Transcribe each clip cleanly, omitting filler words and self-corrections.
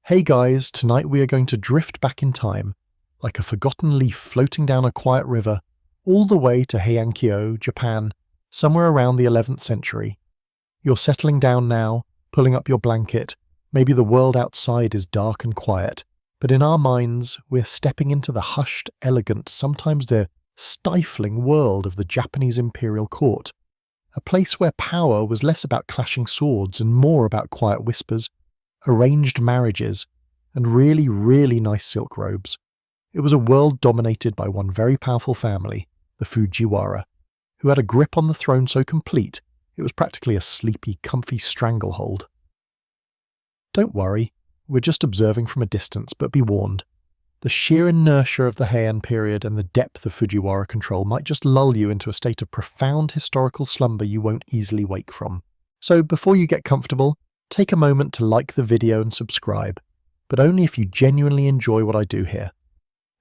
Hey guys, tonight we are going to drift back in time, like a forgotten leaf floating down a quiet river, all the way to Heian-kyo, Japan, somewhere around the 11th century. You're settling down now, pulling up your blanket. Maybe the world outside is dark and quiet, but in our minds, we're stepping into the hushed, elegant, sometimes the stifling world of the Japanese imperial court. A place where power was less about clashing swords and more about quiet whispers, arranged marriages, and really, really nice silk robes. It was a world dominated by one very powerful family, the Fujiwara, who had a grip on the throne so complete it was practically a sleepy, comfy stranglehold. Don't worry, we're just observing from a distance, but be warned. The sheer inertia of the Heian period and the depth of Fujiwara control might just lull you into a state of profound historical slumber you won't easily wake from. So before you get comfortable, take a moment to like the video and subscribe, but only if you genuinely enjoy what I do here.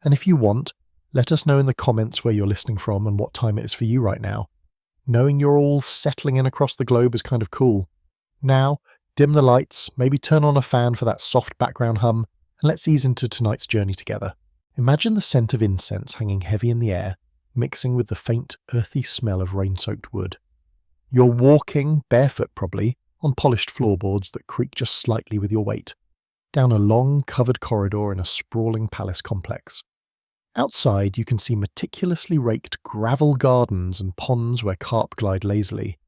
And if you want, let us know in the comments where you're listening from and what time it is for you right now. Knowing you're all settling in across the globe is kind of cool. Now, dim the lights, maybe turn on a fan for that soft background hum, and let's ease into tonight's journey together. Imagine the scent of incense hanging heavy in the air, mixing with the faint, earthy smell of rain-soaked wood. You're walking, barefoot probably, on polished floorboards that creak just slightly with your weight, down a long, covered corridor in a sprawling palace complex. Outside, you can see meticulously raked gravel gardens and ponds where carp glide lazily.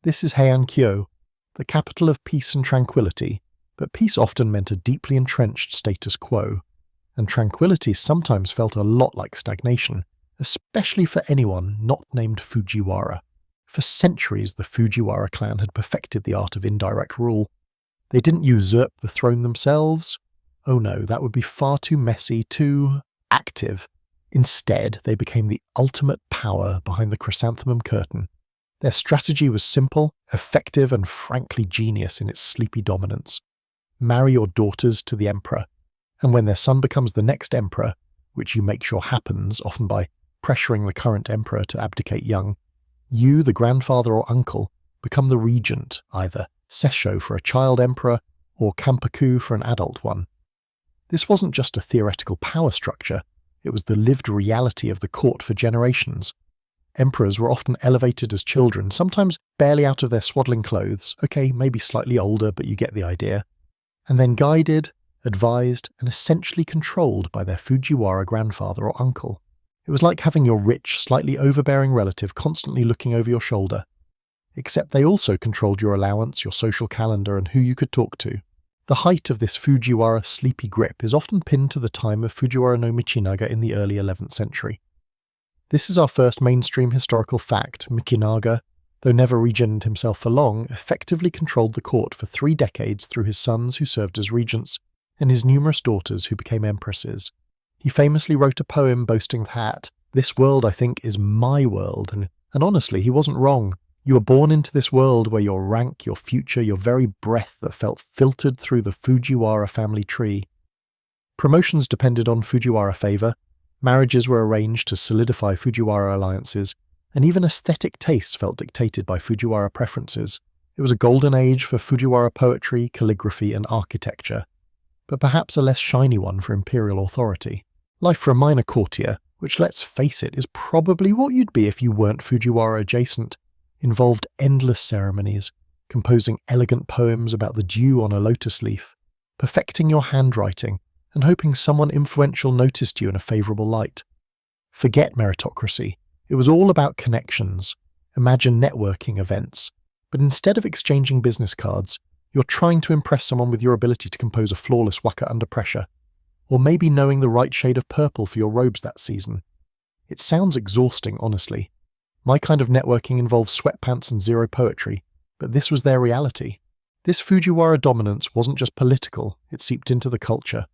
This is Heian-kyo, the capital of peace and tranquility, but peace often meant a deeply entrenched status quo, and tranquility sometimes felt a lot like stagnation, especially for anyone not named Fujiwara. For centuries, the Fujiwara clan had perfected the art of indirect rule. They didn't usurp the throne themselves. Oh no, that would be far too messy, too active. Instead, they became the ultimate power behind the chrysanthemum curtain. Their strategy was simple, effective, and frankly genius in its sleepy dominance. Marry your daughters to the emperor, and when their son becomes the next emperor, which you make sure happens, often by pressuring the current emperor to abdicate young, you, the grandfather or uncle, become the regent, either Sessho for a child emperor or Kampaku for an adult one. This wasn't just a theoretical power structure, it was the lived reality of the court for generations. Emperors were often elevated as children, sometimes barely out of their swaddling clothes, okay, maybe slightly older, but you get the idea, and then guided, advised, and essentially controlled by their Fujiwara grandfather or uncle. It was like having your rich, slightly overbearing relative constantly looking over your shoulder. Except they also controlled your allowance, your social calendar, and who you could talk to. The height of this Fujiwara sleepy grip is often pinned to the time of Fujiwara no Michinaga in the early 11th century. This is our first mainstream historical fact. Michinaga, though never regented himself for long, effectively controlled the court for 3 decades through his sons who served as regents, and his numerous daughters who became empresses. He famously wrote a poem boasting that, "This world, I think, is my world," and honestly, he wasn't wrong. You were born into this world where your rank, your future, your very breath that felt filtered through the Fujiwara family tree. Promotions depended on Fujiwara favour, marriages were arranged to solidify Fujiwara alliances, and even aesthetic tastes felt dictated by Fujiwara preferences. It was a golden age for Fujiwara poetry, calligraphy, and architecture, but perhaps a less shiny one for imperial authority. Life for a minor courtier, which let's face it is probably what you'd be if you weren't Fujiwara adjacent, involved endless ceremonies, composing elegant poems about the dew on a lotus leaf, perfecting your handwriting, and hoping someone influential noticed you in a favourable light. Forget meritocracy, it was all about connections. Imagine networking events, but instead of exchanging business cards, you're trying to impress someone with your ability to compose a flawless waka under pressure, or maybe knowing the right shade of purple for your robes that season. It sounds exhausting, honestly. My kind of networking involves sweatpants and zero poetry, but this was their reality. This Fujiwara dominance wasn't just political, it seeped into the culture.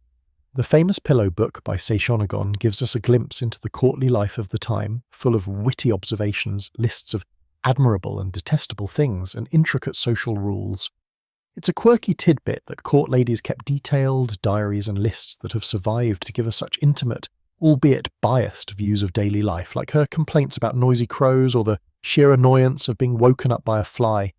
The famous Pillow Book by Seishonagon gives us a glimpse into the courtly life of the time, full of witty observations, lists of admirable and detestable things, and intricate social rules. It's a quirky tidbit that court ladies kept detailed diaries and lists that have survived to give us such intimate, albeit biased, views of daily life, like her complaints about noisy crows or the sheer annoyance of being woken up by a fly.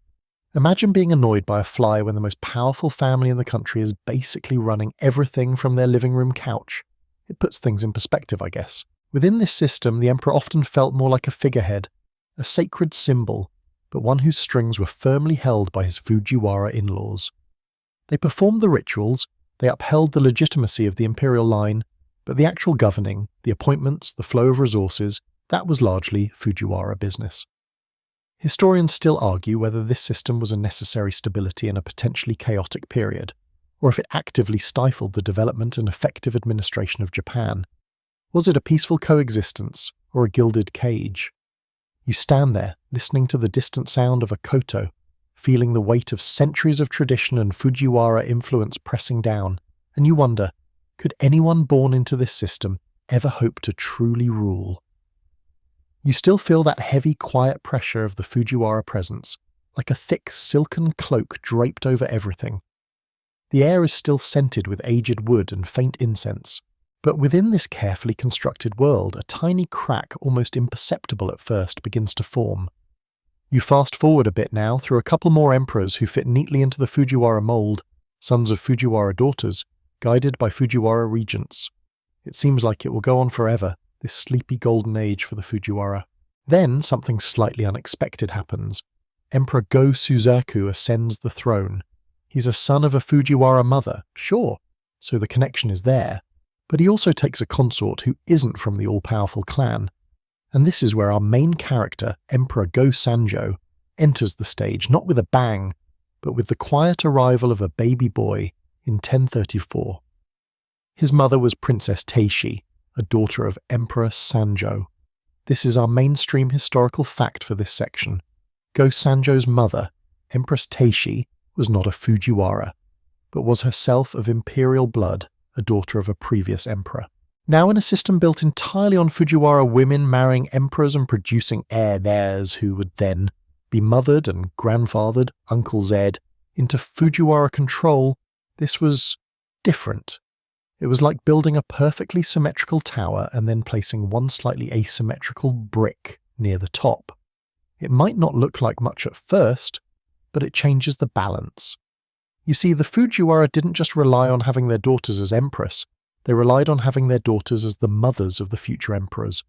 Imagine being annoyed by a fly when the most powerful family in the country is basically running everything from their living room couch. It puts things in perspective, I guess. Within this system, the emperor often felt more like a figurehead, a sacred symbol, but one whose strings were firmly held by his Fujiwara in-laws. They performed the rituals, they upheld the legitimacy of the imperial line, but the actual governing, the appointments, the flow of resources, that was largely Fujiwara business. Historians still argue whether this system was a necessary stability in a potentially chaotic period, or if it actively stifled the development and effective administration of Japan. Was it a peaceful coexistence, or a gilded cage? You stand there, listening to the distant sound of a koto, feeling the weight of centuries of tradition and Fujiwara influence pressing down, and you wonder, could anyone born into this system ever hope to truly rule? You still feel that heavy, quiet pressure of the Fujiwara presence, like a thick, silken cloak draped over everything. The air is still scented with aged wood and faint incense, but within this carefully constructed world, a tiny crack, almost imperceptible at first, begins to form. You fast forward a bit now through a couple more emperors who fit neatly into the Fujiwara mold, sons of Fujiwara daughters, guided by Fujiwara regents. It seems like it will go on forever, this sleepy golden age for the Fujiwara. Then something slightly unexpected happens. Emperor Go-Sanjo ascends the throne. He's a son of a Fujiwara mother, sure, so the connection is there, but he also takes a consort who isn't from the all-powerful clan. And this is where our main character, Emperor Go-Sanjo, enters the stage not with a bang, but with the quiet arrival of a baby boy in 1034. His mother was Princess Teishi, a daughter of Emperor Sanjo. This is our mainstream historical fact for this section. Go-Sanjo's mother, Empress Teishi, was not a Fujiwara, but was herself of imperial blood, a daughter of a previous emperor. Now in a system built entirely on Fujiwara women marrying emperors and producing heirs who would then be mothered and grandfathered, Uncle Zed, into Fujiwara control, this was different. It was like building a perfectly symmetrical tower and then placing one slightly asymmetrical brick near the top. It might not look like much at first, but it changes the balance. You see, the Fujiwara didn't just rely on having their daughters as empress, they relied on having their daughters as the mothers of the future emperors.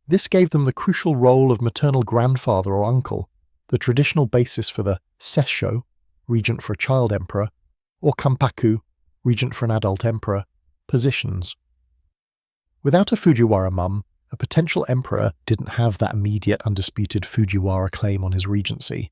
This gave them the crucial role of maternal grandfather or uncle, the traditional basis for the sessho, regent for a child emperor, or kampaku, regent for an adult emperor, positions. Without a Fujiwara mum, a potential emperor didn't have that immediate undisputed Fujiwara claim on his regency.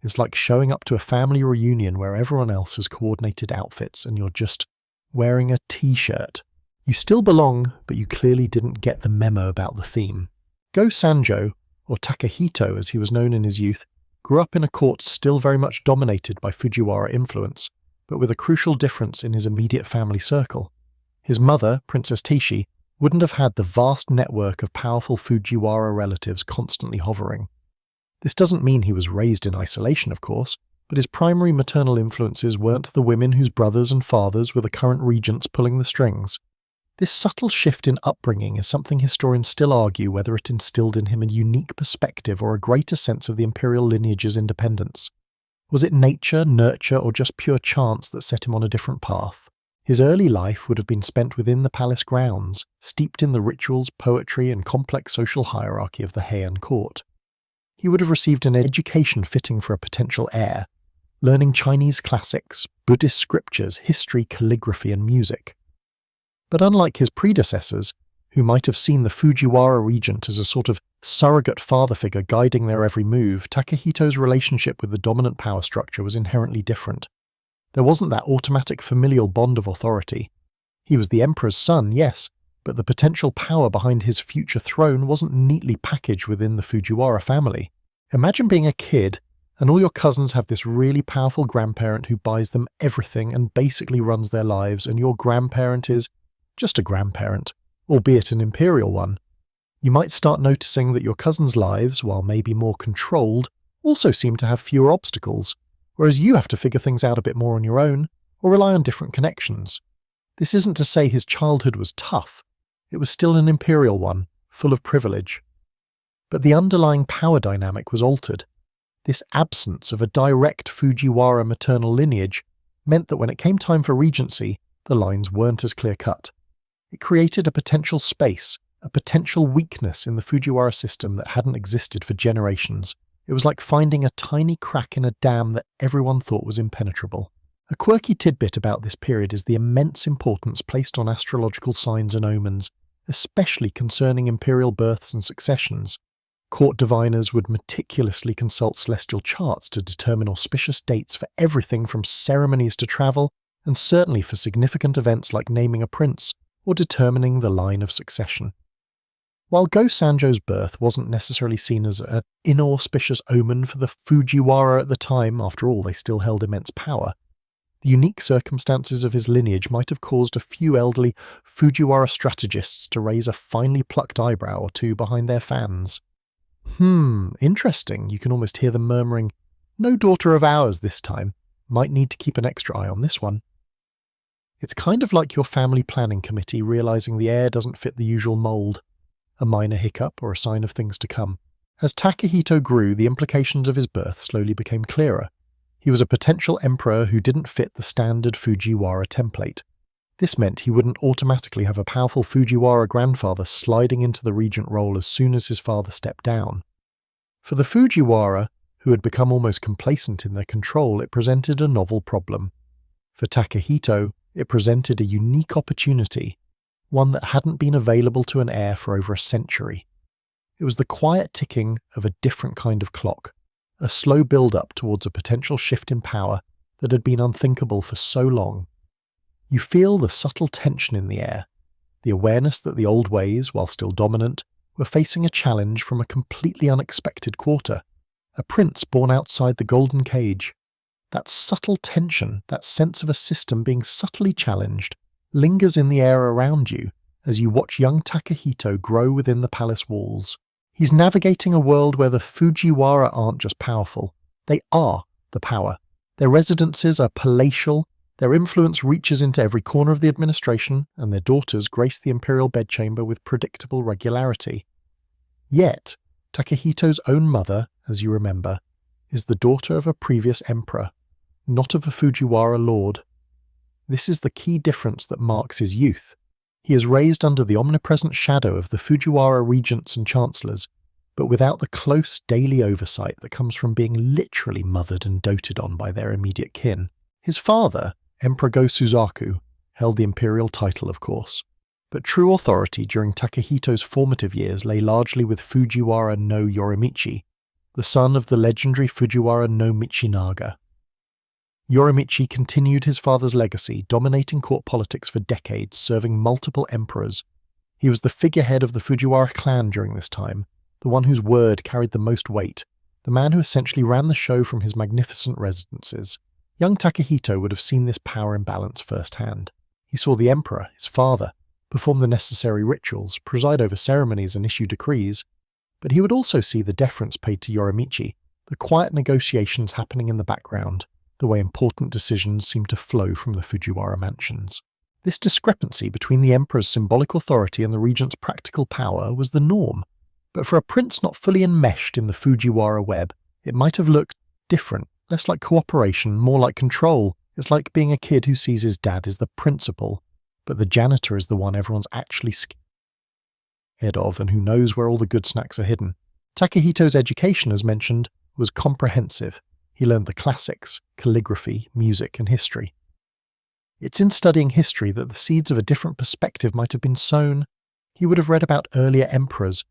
It's like showing up to a family reunion where everyone else has coordinated outfits and you're just wearing a t-shirt. You still belong, but you clearly didn't get the memo about the theme. Go-Sanjo, or Takahito as he was known in his youth, grew up in a court still very much dominated by Fujiwara influence, but with a crucial difference in his immediate family circle. His mother, Princess Teishi, wouldn't have had the vast network of powerful Fujiwara relatives constantly hovering. This doesn't mean he was raised in isolation, of course, but his primary maternal influences weren't the women whose brothers and fathers were the current regents pulling the strings. This subtle shift in upbringing is something historians still argue whether it instilled in him a unique perspective or a greater sense of the imperial lineage's independence. Was it nature, nurture, or just pure chance that set him on a different path? His early life would have been spent within the palace grounds, steeped in the rituals, poetry, and complex social hierarchy of the Heian court. He would have received an education fitting for a potential heir, learning Chinese classics, Buddhist scriptures, history, calligraphy, and music. But unlike his predecessors, who might have seen the Fujiwara regent as a sort of surrogate father figure guiding their every move, Takahito's relationship with the dominant power structure was inherently different. There wasn't that automatic familial bond of authority. He was the emperor's son, yes, but the potential power behind his future throne wasn't neatly packaged within the Fujiwara family. Imagine being a kid, and all your cousins have this really powerful grandparent who buys them everything and basically runs their lives, and your grandparent is just a grandparent, albeit an imperial one. You might start noticing that your cousins' lives, while maybe more controlled, also seem to have fewer obstacles, whereas you have to figure things out a bit more on your own, or rely on different connections. This isn't to say his childhood was tough. It was still an imperial one, full of privilege. But the underlying power dynamic was altered. This absence of a direct Fujiwara maternal lineage meant that when it came time for regency, the lines weren't as clear-cut. It created a potential space, a potential weakness in the Fujiwara system that hadn't existed for generations. It was like finding a tiny crack in a dam that everyone thought was impenetrable. A quirky tidbit about this period is the immense importance placed on astrological signs and omens, especially concerning imperial births and successions. Court diviners would meticulously consult celestial charts to determine auspicious dates for everything from ceremonies to travel, and certainly for significant events like naming a prince or determining the line of succession. While Go-Sanjo's birth wasn't necessarily seen as an inauspicious omen for the Fujiwara at the time, after all they still held immense power, the unique circumstances of his lineage might have caused a few elderly Fujiwara strategists to raise a finely plucked eyebrow or two behind their fans. Interesting, you can almost hear them murmuring, "No daughter of ours this time. Might need to keep an extra eye on this one." It's kind of like your family planning committee realizing the heir doesn't fit the usual mold. A minor hiccup or a sign of things to come. As Takahito grew, the implications of his birth slowly became clearer. He was a potential emperor who didn't fit the standard Fujiwara template. This meant he wouldn't automatically have a powerful Fujiwara grandfather sliding into the regent role as soon as his father stepped down. For the Fujiwara, who had become almost complacent in their control, it presented a novel problem. For Takahito, it presented a unique opportunity, one that hadn't been available to an heir for over a century. It was the quiet ticking of a different kind of clock, a slow build-up towards a potential shift in power that had been unthinkable for so long. You feel the subtle tension in the air, the awareness that the old ways, while still dominant, were facing a challenge from a completely unexpected quarter, a prince born outside the golden cage. That subtle tension, that sense of a system being subtly challenged, lingers in the air around you as you watch young Takahito grow within the palace walls. He's navigating a world where the Fujiwara aren't just powerful, they are the power. Their residences are palatial, their influence reaches into every corner of the administration, and their daughters grace the imperial bedchamber with predictable regularity. Yet, Takahito's own mother, as you remember, is the daughter of a previous emperor, not of a Fujiwara lord. This is the key difference that marks his youth. He is raised under the omnipresent shadow of the Fujiwara regents and chancellors, but without the close daily oversight that comes from being literally mothered and doted on by their immediate kin. His father, Emperor Go-Suzaku, held the imperial title, of course, but true authority during Takahito's formative years lay largely with Fujiwara no Yorimichi, the son of the legendary Fujiwara no Michinaga. Yorimichi continued his father's legacy, dominating court politics for decades, serving multiple emperors. He was the figurehead of the Fujiwara clan during this time, the one whose word carried the most weight, the man who essentially ran the show from his magnificent residences. Young Takahito would have seen this power imbalance firsthand. He saw the emperor, his father, perform the necessary rituals, preside over ceremonies and issue decrees, but he would also see the deference paid to Yorimichi, the quiet negotiations happening in the background, the way important decisions seemed to flow from the Fujiwara mansions. This discrepancy between the emperor's symbolic authority and the regent's practical power was the norm, but for a prince not fully enmeshed in the Fujiwara web, it might have looked different, less like cooperation, more like control. It's like being a kid who sees his dad as the principal, but the janitor is the one everyone's actually scared of and who knows where all the good snacks are hidden. Takahito's education, as mentioned, was comprehensive. He learned the classics, calligraphy, music, and history. It's in studying history that the seeds of a different perspective might have been sown. He would have read about earlier emperors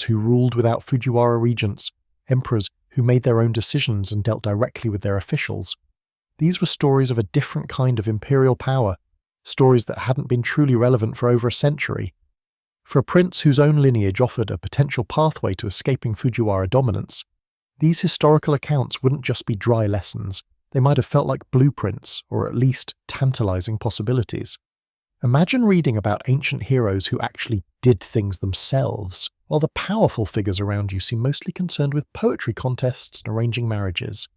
who ruled without Fujiwara regents, emperors who made their own decisions and dealt directly with their officials. These were stories of a different kind of imperial power, stories that hadn't been truly relevant for over a century. For a prince whose own lineage offered a potential pathway to escaping Fujiwara dominance, these historical accounts wouldn't just be dry lessons. They might have felt like blueprints, or at least tantalizing possibilities. Imagine reading about ancient heroes who actually did things themselves, while the powerful figures around you seem mostly concerned with poetry contests and arranging marriages.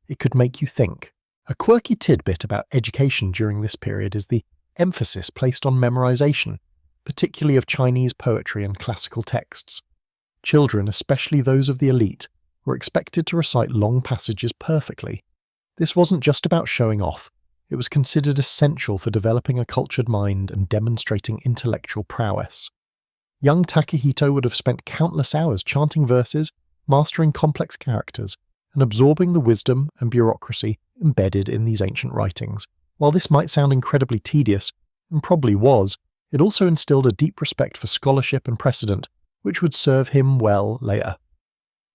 It could make you think. A quirky tidbit about education during this period is the emphasis placed on memorization, particularly of Chinese poetry and classical texts. Children, especially those of the elite, were expected to recite long passages perfectly. This wasn't just about showing off, it was considered essential for developing a cultured mind and demonstrating intellectual prowess. Young Takahito would have spent countless hours chanting verses, mastering complex characters, and absorbing the wisdom and bureaucracy embedded in these ancient writings. While this might sound incredibly tedious, and probably was, it also instilled a deep respect for scholarship and precedent, which would serve him well later.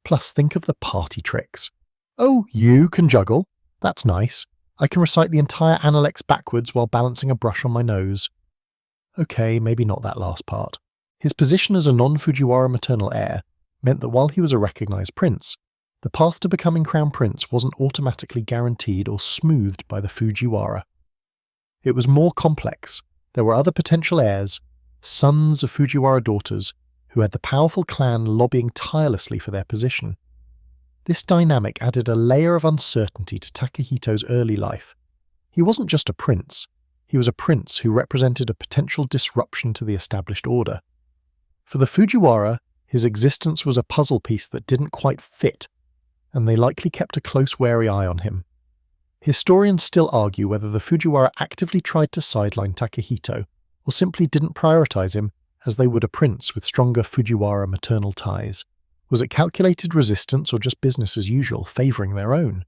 Plus, think of the party tricks. Oh, you can juggle? That's nice. I can recite the entire Analects backwards while balancing a brush on my nose. Okay, maybe not that last part. His position as a non-Fujiwara maternal heir meant that while he was a recognized prince, the path to becoming crown prince wasn't automatically guaranteed or smoothed by the Fujiwara. It was more complex. There were other potential heirs, sons of Fujiwara daughters, who had the powerful clan lobbying tirelessly for their position. This dynamic added a layer of uncertainty to Takahito's early life. He wasn't just a prince, he was a prince who represented a potential disruption to the established order. For the Fujiwara, his existence was a puzzle piece that didn't quite fit, and they likely kept a close wary eye on him. Historians still argue whether the Fujiwara actively tried to sideline Takahito, or simply didn't prioritize him as they would a prince with stronger Fujiwara maternal ties. Was it calculated resistance or just business as usual, favouring their own?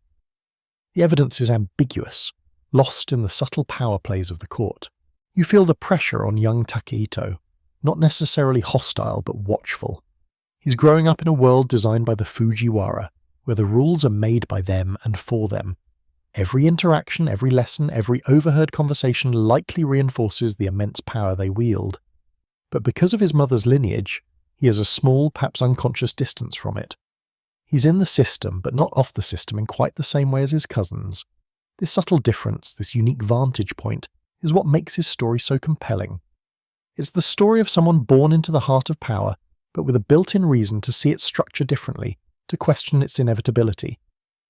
The evidence is ambiguous, lost in the subtle power plays of the court. You feel the pressure on young Takahito, not necessarily hostile but watchful. He's growing up in a world designed by the Fujiwara, where the rules are made by them and for them. Every interaction, every lesson, every overheard conversation likely reinforces the immense power they wield. But because of his mother's lineage, he has a small, perhaps unconscious distance from it. He's in the system, but not off the system in quite the same way as his cousins. This subtle difference, this unique vantage point, is what makes his story so compelling. It's the story of someone born into the heart of power, but with a built-in reason to see its structure differently, to question its inevitability.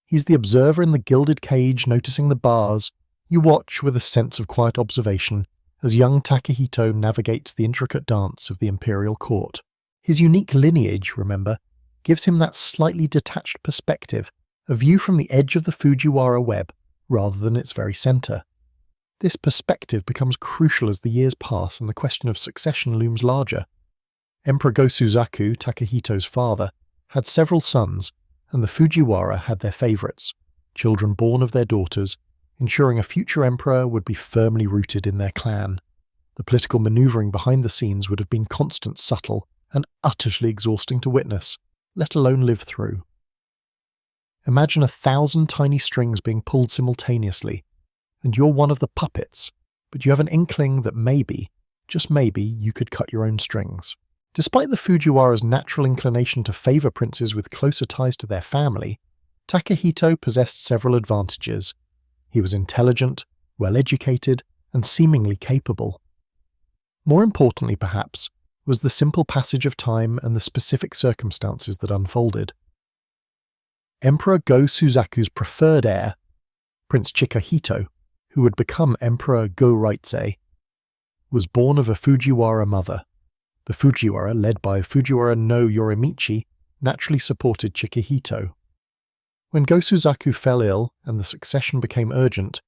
He's the observer in the gilded cage, noticing the bars. You watch with a sense of quiet observation as young Takahito navigates the intricate dance of the imperial court. His unique lineage, remember, gives him that slightly detached perspective, a view from the edge of the Fujiwara web, rather than its very centre. This perspective becomes crucial as the years pass and the question of succession looms larger. Emperor Go-Suzaku, Takahito's father, had several sons, and the Fujiwara had their favourites, children born of their daughters, ensuring a future emperor would be firmly rooted in their clan. The political manoeuvring behind the scenes would have been constant, subtle, and utterly exhausting to witness, let alone live through. Imagine 1,000 tiny strings being pulled simultaneously, and you're one of the puppets, but you have an inkling that maybe, just maybe, you could cut your own strings. Despite the Fujiwara's natural inclination to favour princes with closer ties to their family, Takahito possessed several advantages. He was intelligent, well-educated, and seemingly capable. More importantly, perhaps, was the simple passage of time and the specific circumstances that unfolded. Emperor Go-Suzaku's preferred heir, Prince Chikahito, who would become Emperor Go-Raizei, was born of a Fujiwara mother. The Fujiwara, led by Fujiwara no Yorimichi, naturally supported Chikahito. When Go-Suzaku fell ill and the succession became urgent,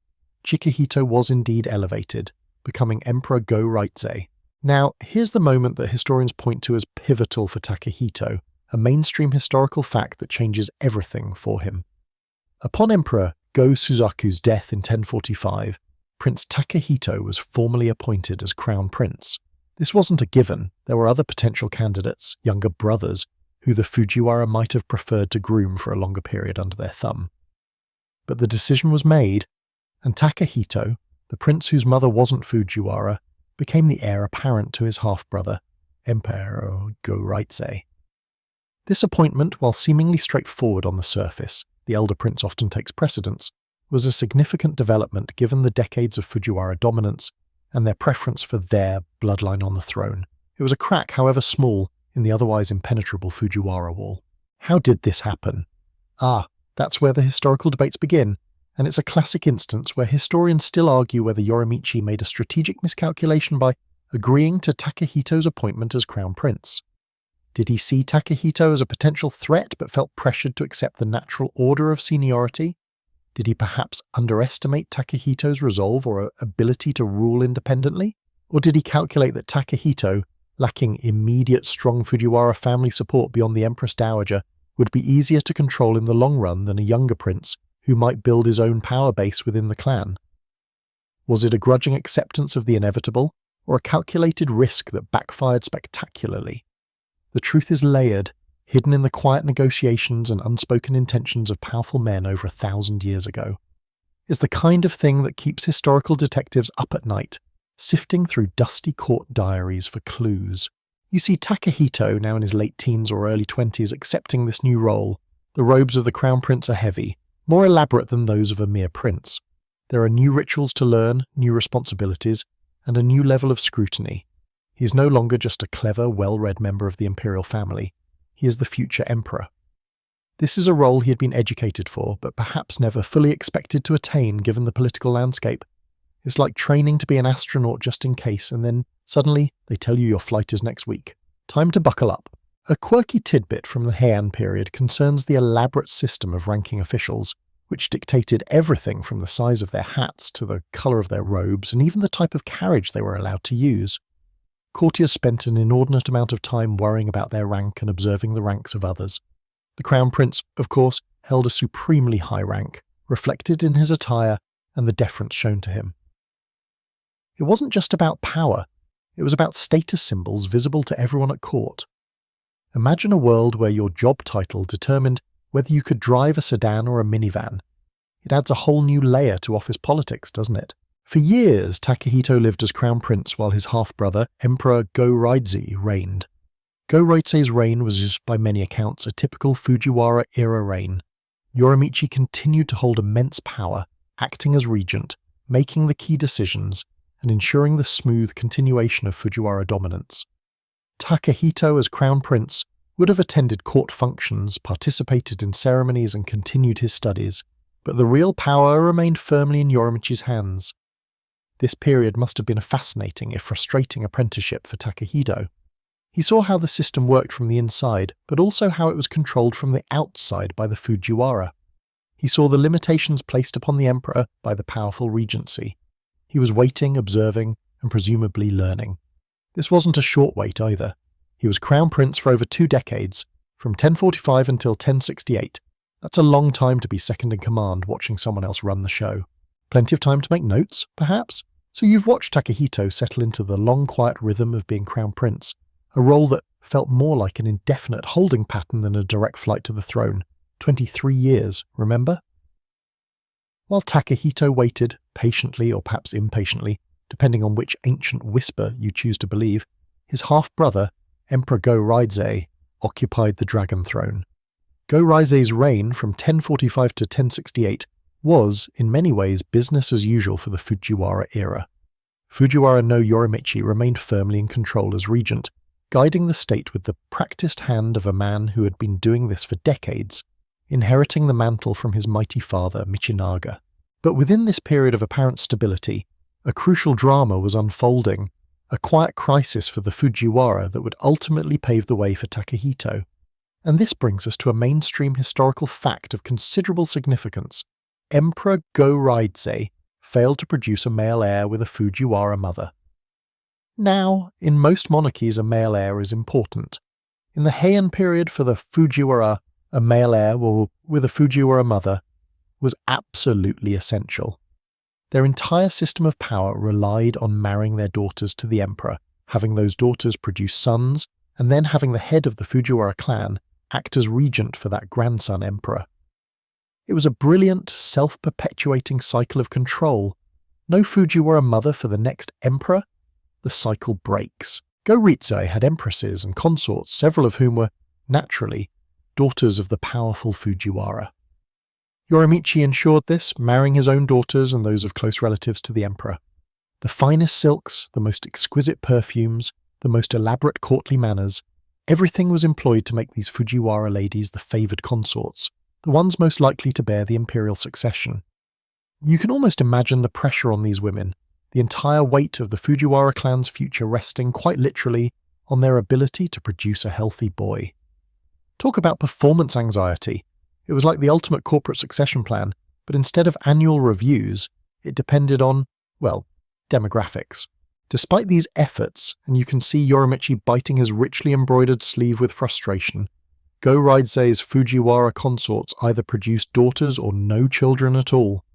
Chikahito was indeed elevated, becoming Emperor Go-Raizei. Now, here's the moment that historians point to as pivotal for Takahito, a mainstream historical fact that changes everything for him. Upon Emperor Go-Suzaku's death in 1045, Prince Takahito was formally appointed as crown prince. This wasn't a given. There were other potential candidates, younger brothers, who the Fujiwara might have preferred to groom for a longer period under their thumb. But the decision was made, and Takahito, the prince whose mother wasn't Fujiwara, became the heir apparent to his half-brother, Emperor Go-Raizei. This appointment, while seemingly straightforward on the surface, the elder prince often takes precedence, was a significant development given the decades of Fujiwara dominance and their preference for their bloodline on the throne. It was a crack, however small, in the otherwise impenetrable Fujiwara wall. How did this happen? That's where the historical debates begin, and it's a classic instance where historians still argue whether Yorimichi made a strategic miscalculation by agreeing to Takahito's appointment as crown prince. Did he see Takahito as a potential threat but felt pressured to accept the natural order of seniority? Did he perhaps underestimate Takahito's resolve or ability to rule independently? Or did he calculate that Takahito, lacking immediate strong Fujiwara family support beyond the Empress Dowager, would be easier to control in the long run than a younger prince who might build his own power base within the clan? Was it a grudging acceptance of the inevitable, or a calculated risk that backfired spectacularly? The truth is layered, hidden in the quiet negotiations and unspoken intentions of powerful men over 1,000 years ago. It's the kind of thing that keeps historical detectives up at night, sifting through dusty court diaries for clues. You see Takahito, now in his late teens or early 20s, accepting this new role. The robes of the crown prince are heavy, more elaborate than those of a mere prince. There are new rituals to learn, new responsibilities, and a new level of scrutiny. He's no longer just a clever, well-read member of the imperial family. He is the future emperor. This is a role he had been educated for, but perhaps never fully expected to attain given the political landscape. It's like training to be an astronaut just in case, and then suddenly they tell you your flight is next week. Time to buckle up. A quirky tidbit from the Heian period concerns the elaborate system of ranking officials, which dictated everything from the size of their hats to the colour of their robes and even the type of carriage they were allowed to use. Courtiers spent an inordinate amount of time worrying about their rank and observing the ranks of others. The crown prince, of course, held a supremely high rank, reflected in his attire and the deference shown to him. It wasn't just about power, it was about status symbols visible to everyone at court. Imagine a world where your job title determined whether you could drive a sedan or a minivan. It adds a whole new layer to office politics, doesn't it? For years, Takahito lived as crown prince while his half-brother, Emperor Go-Raidze, reigned. Go-Raidze's reign was, by many accounts, a typical Fujiwara-era reign. Yorimichi continued to hold immense power, acting as regent, making the key decisions, and ensuring the smooth continuation of Fujiwara dominance. Takahito, as crown prince, would have attended court functions, participated in ceremonies, and continued his studies, but the real power remained firmly in Yorimichi's hands. This period must have been a fascinating, if frustrating, apprenticeship for Takahito. He saw how the system worked from the inside, but also how it was controlled from the outside by the Fujiwara. He saw the limitations placed upon the emperor by the powerful regency. He was waiting, observing, and presumably learning. This wasn't a short wait either. He was crown prince for over 2 decades, from 1045 until 1068. That's a long time to be second in command watching someone else run the show. Plenty of time to make notes, perhaps? So you've watched Takahito settle into the long, quiet rhythm of being crown prince, a role that felt more like an indefinite holding pattern than a direct flight to the throne. 23 years, remember? While Takahito waited, patiently or perhaps impatiently, depending on which ancient whisper you choose to believe, his half-brother, Emperor Go-Raidze, occupied the dragon throne. Go-Raidze's reign from 1045 to 1068 was, in many ways, business as usual for the Fujiwara era. Fujiwara no Yorimichi remained firmly in control as regent, guiding the state with the practiced hand of a man who had been doing this for decades, inheriting the mantle from his mighty father, Michinaga. But within this period of apparent stability, a crucial drama was unfolding, a quiet crisis for the Fujiwara that would ultimately pave the way for Takahito. And this brings us to a mainstream historical fact of considerable significance. Emperor Go-Raidze failed to produce a male heir with a Fujiwara mother. Now, in most monarchies a male heir is important. In the Heian period for the Fujiwara, a male heir with a Fujiwara mother was absolutely essential. Their entire system of power relied on marrying their daughters to the emperor, having those daughters produce sons, and then having the head of the Fujiwara clan act as regent for that grandson emperor. It was a brilliant, self-perpetuating cycle of control. No Fujiwara mother for the next emperor? The cycle breaks. Go-Raidze had empresses and consorts, several of whom were, naturally, daughters of the powerful Fujiwara. Yorimichi ensured this, marrying his own daughters and those of close relatives to the emperor. The finest silks, the most exquisite perfumes, the most elaborate courtly manners, everything was employed to make these Fujiwara ladies the favoured consorts, the ones most likely to bear the imperial succession. You can almost imagine the pressure on these women, the entire weight of the Fujiwara clan's future resting quite literally on their ability to produce a healthy boy. Talk about performance anxiety. It was like the ultimate corporate succession plan, but instead of annual reviews, it depended on, well, demographics. Despite these efforts, and you can see Yorimichi biting his richly embroidered sleeve with frustration, Go-Raidze's Fujiwara consorts either produced daughters or no children at all.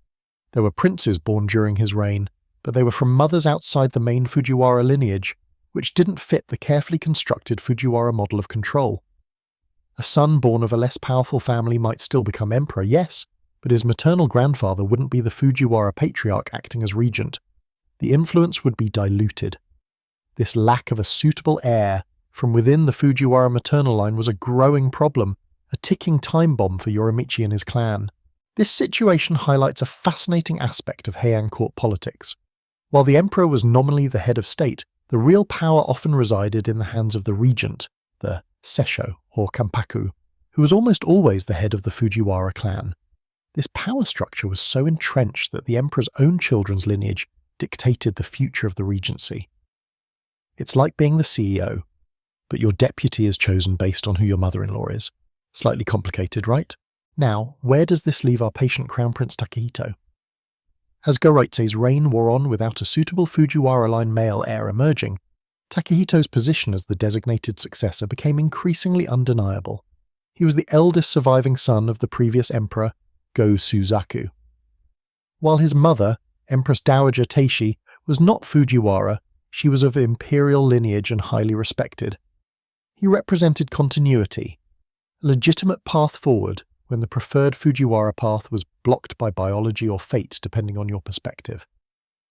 There were princes born during his reign, but they were from mothers outside the main Fujiwara lineage, which didn't fit the carefully constructed Fujiwara model of control. A son born of a less powerful family might still become emperor, yes, but his maternal grandfather wouldn't be the Fujiwara patriarch acting as regent. The influence would be diluted. This lack of a suitable heir from within the Fujiwara maternal line was a growing problem, a ticking time bomb for Yorimichi and his clan. This situation highlights a fascinating aspect of Heian court politics. While the emperor was nominally the head of state, the real power often resided in the hands of the regent, the Sessho or Kampaku, who was almost always the head of the Fujiwara clan. This power structure was so entrenched that the emperor's own children's lineage dictated the future of the regency. It's like being the CEO, but your deputy is chosen based on who your mother-in-law is. Slightly complicated, right? Now, where does this leave our patient Crown Prince Takehito? As Go-Raidze's reign wore on without a suitable Fujiwara line male heir emerging, Takehito's position as the designated successor became increasingly undeniable. He was the eldest surviving son of the previous emperor, Go-Suzaku. While his mother, Empress Dowager Teishi, was not Fujiwara, she was of imperial lineage and highly respected. He represented continuity, a legitimate path forward when the preferred Fujiwara path was blocked by biology or fate depending on your perspective.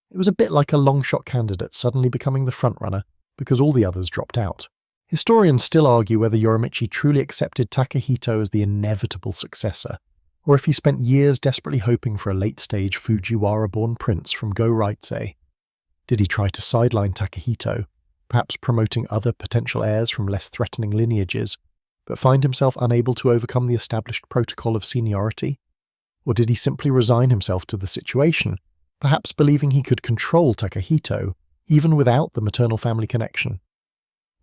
It was a bit like a long-shot candidate suddenly becoming the frontrunner because all the others dropped out. Historians still argue whether Yorimichi truly accepted Takehito as the inevitable successor, or if he spent years desperately hoping for a late-stage Fujiwara-born prince from Go-Raidze. Did he try to sideline Takehito, perhaps promoting other potential heirs from less threatening lineages, but find himself unable to overcome the established protocol of seniority? Or did he simply resign himself to the situation, perhaps believing he could control Takehito, even without the maternal family connection?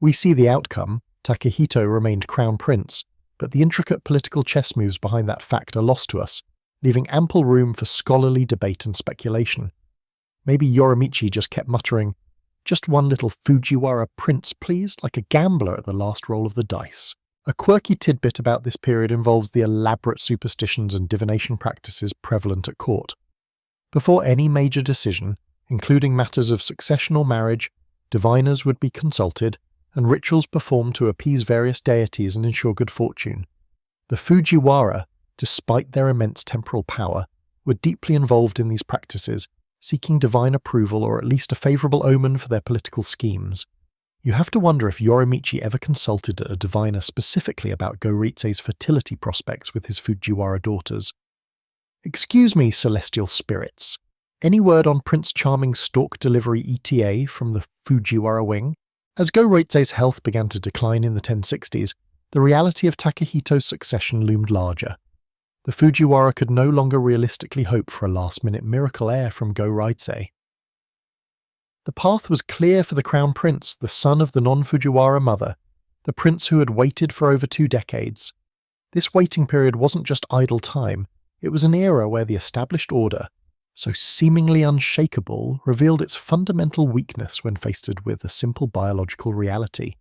We see the outcome. Takehito remained crown prince, but the intricate political chess moves behind that fact are lost to us, leaving ample room for scholarly debate and speculation. Maybe Yorimichi just kept muttering, "Just one little Fujiwara prince, please," like a gambler at the last roll of the dice. A quirky tidbit about this period involves the elaborate superstitions and divination practices prevalent at court. Before any major decision, including matters of succession or marriage, diviners would be consulted, and rituals performed to appease various deities and ensure good fortune. The Fujiwara, despite their immense temporal power, were deeply involved in these practices, seeking divine approval or at least a favourable omen for their political schemes. You have to wonder if Yorimichi ever consulted a diviner specifically about Go-Raidze's fertility prospects with his Fujiwara daughters. "Excuse me, celestial spirits. Any word on Prince Charming's stork delivery ETA from the Fujiwara wing?" As Go-Raidze's health began to decline in the 1060s, the reality of Takehito's succession loomed larger. The Fujiwara could no longer realistically hope for a last-minute miracle heir from Go-Raidze. The path was clear for the crown prince, the son of the non-Fujiwara mother, the prince who had waited for over 2 decades. This waiting period wasn't just idle time, it was an era where the established order, so seemingly unshakable, revealed its fundamental weakness when faced with a simple biological reality.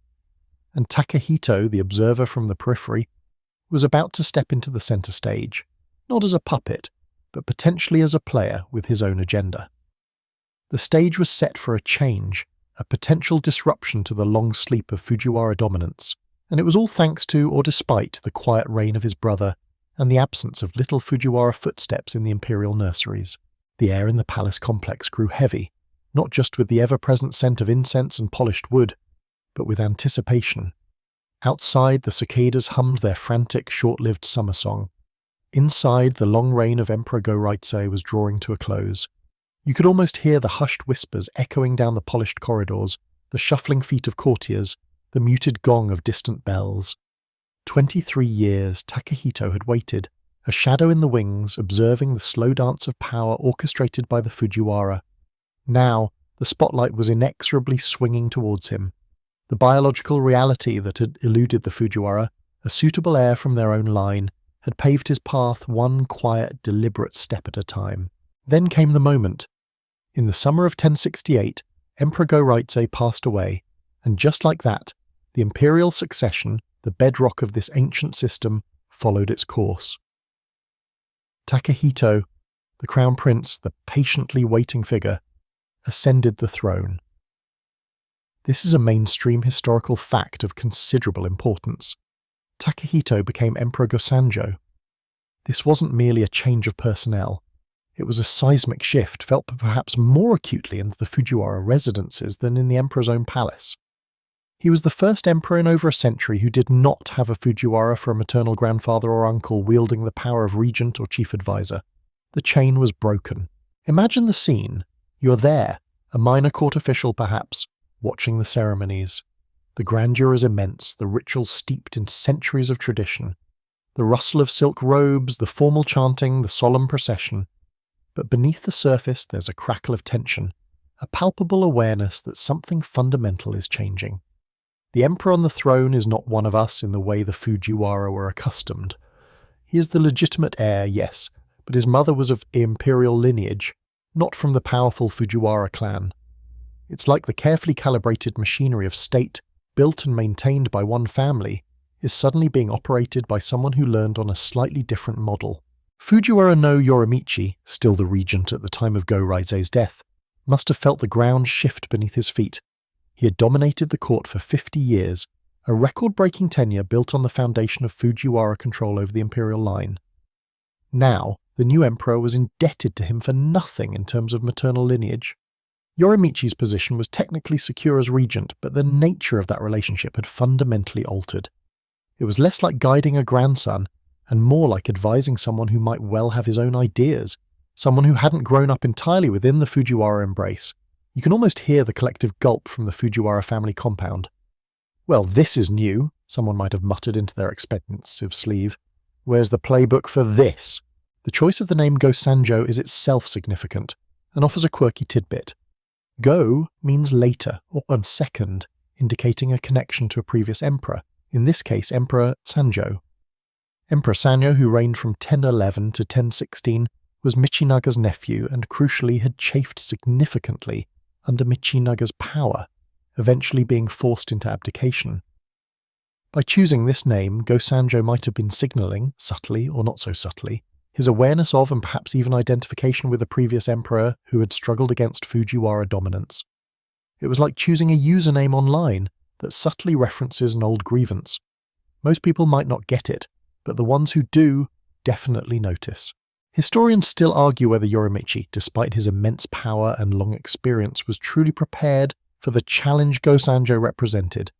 And Takehito, the observer from the periphery, was about to step into the centre stage, not as a puppet, but potentially as a player with his own agenda. The stage was set for a change, a potential disruption to the long sleep of Fujiwara dominance, and it was all thanks to or despite the quiet reign of his brother and the absence of little Fujiwara footsteps in the imperial nurseries. The air in the palace complex grew heavy, not just with the ever-present scent of incense and polished wood, but with anticipation. Outside, the cicadas hummed their frantic, short-lived summer song. Inside, the long reign of Emperor Go-Raidze was drawing to a close. You could almost hear the hushed whispers echoing down the polished corridors, the shuffling feet of courtiers, the muted gong of distant bells. 23 years Takehito had waited, a shadow in the wings, observing the slow dance of power orchestrated by the Fujiwara. Now, the spotlight was inexorably swinging towards him. The biological reality that had eluded the Fujiwara, a suitable heir from their own line, had paved his path one quiet, deliberate step at a time. Then came the moment. In the summer of 1068, Emperor Go-Raizei passed away, and just like that, the imperial succession, the bedrock of this ancient system, followed its course. Takehito, the crown prince, the patiently waiting figure, ascended the throne. This is a mainstream historical fact of considerable importance. Takehito became Emperor Go-Sanjo. This wasn't merely a change of personnel. It was a seismic shift felt perhaps more acutely in the Fujiwara residences than in the emperor's own palace. He was the first emperor in over a century who did not have a Fujiwara for a maternal grandfather or uncle wielding the power of regent or chief advisor. The chain was broken. Imagine the scene. You're there, a minor court official perhaps, watching the ceremonies. The grandeur is immense, the rituals steeped in centuries of tradition. The rustle of silk robes, the formal chanting, the solemn procession. But beneath the surface there's a crackle of tension, a palpable awareness that something fundamental is changing. The emperor on the throne is not one of us in the way the Fujiwara were accustomed. He is the legitimate heir, yes, but his mother was of imperial lineage, not from the powerful Fujiwara clan. It's like the carefully calibrated machinery of state, built and maintained by one family, is suddenly being operated by someone who learned on a slightly different model. Fujiwara no Yorimichi, still the regent at the time of Go-Raizei's death, must have felt the ground shift beneath his feet. He had dominated the court for 50 years, a record-breaking tenure built on the foundation of Fujiwara control over the imperial line. Now, the new emperor was indebted to him for nothing in terms of maternal lineage. Yorimichi's position was technically secure as regent, but the nature of that relationship had fundamentally altered. It was less like guiding a grandson, and more like advising someone who might well have his own ideas, someone who hadn't grown up entirely within the Fujiwara embrace. You can almost hear the collective gulp from the Fujiwara family compound. "Well, this is new," someone might have muttered into their expensive sleeve. "Where's the playbook for this?" The choice of the name Go-Sanjo is itself significant, and offers a quirky tidbit. Go means later, or on second, indicating a connection to a previous emperor, in this case Emperor Sanjo. Emperor Sanjo, who reigned from 1011 to 1016, was Michinaga's nephew and crucially had chafed significantly under Michinaga's power, eventually being forced into abdication. By choosing this name, Go-Sanjo might have been signalling, subtly or not so subtly, his awareness of and perhaps even identification with a previous emperor who had struggled against Fujiwara dominance. It was like choosing a username online that subtly references an old grievance. Most people might not get it, but the ones who do definitely notice. Historians still argue whether Yorimichi, despite his immense power and long experience, was truly prepared for the challenge Go-Sanjo represented.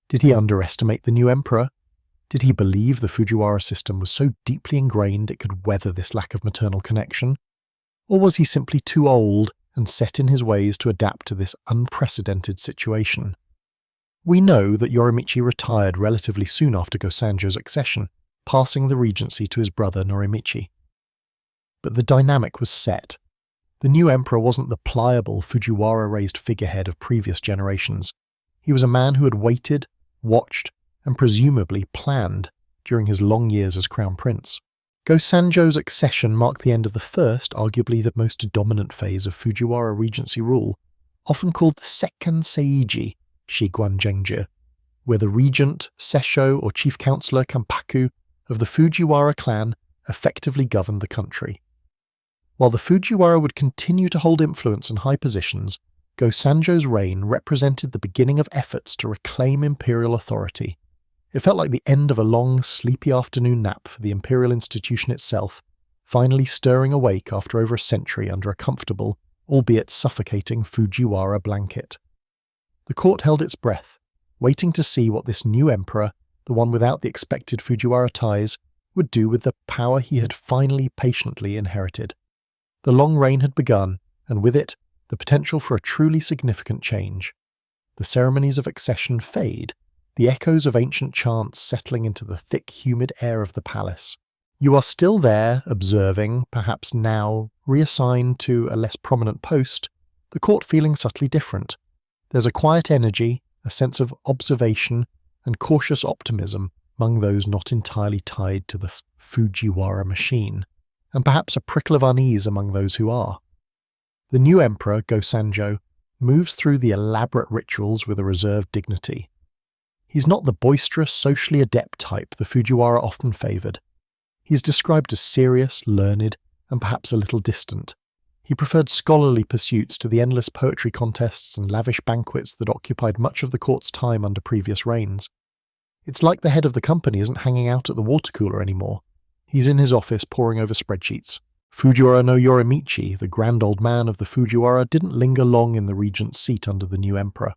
Did he underestimate the new emperor? Did he believe the Fujiwara system was so deeply ingrained it could weather this lack of maternal connection? Or was he simply too old and set in his ways to adapt to this unprecedented situation? We know that Yorimichi retired relatively soon after Go-Sanjo's accession, passing the regency to his brother Norimichi. But the dynamic was set. The new emperor wasn't the pliable, Fujiwara-raised figurehead of previous generations. He was a man who had waited, watched, and presumably planned during his long years as crown prince. Go-Sanjo's accession marked the end of the first, arguably the most dominant phase of Fujiwara regency rule, often called the Sekkan Seiji, Shiguan Zhengji, where the regent, sessho or chief counselor Kanpaku of the Fujiwara clan effectively governed the country. While the Fujiwara would continue to hold influence in high positions, Go-Sanjo's reign represented the beginning of efforts to reclaim imperial authority. It felt like the end of a long, sleepy afternoon nap for the imperial institution itself, finally stirring awake after over a century under a comfortable, albeit suffocating Fujiwara blanket. The court held its breath, waiting to see what this new emperor, the one without the expected Fujiwara ties, would do with the power he had finally patiently inherited. The long reign had begun, and with it, the potential for a truly significant change. The ceremonies of accession fade, the echoes of ancient chants settling into the thick, humid air of the palace. You are still there, observing, perhaps now reassigned to a less prominent post, the court feeling subtly different. There's a quiet energy, a sense of observation and cautious optimism among those not entirely tied to the Fujiwara machine, and perhaps a prickle of unease among those who are. The new emperor, Go-Sanjo, moves through the elaborate rituals with a reserved dignity. He's not the boisterous, socially adept type the Fujiwara often favoured. He is described as serious, learned, and perhaps a little distant. He preferred scholarly pursuits to the endless poetry contests and lavish banquets that occupied much of the court's time under previous reigns. It's like the head of the company isn't hanging out at the water cooler anymore. He's in his office poring over spreadsheets. Fujiwara no Yorimichi, the grand old man of the Fujiwara, didn't linger long in the regent's seat under the new emperor.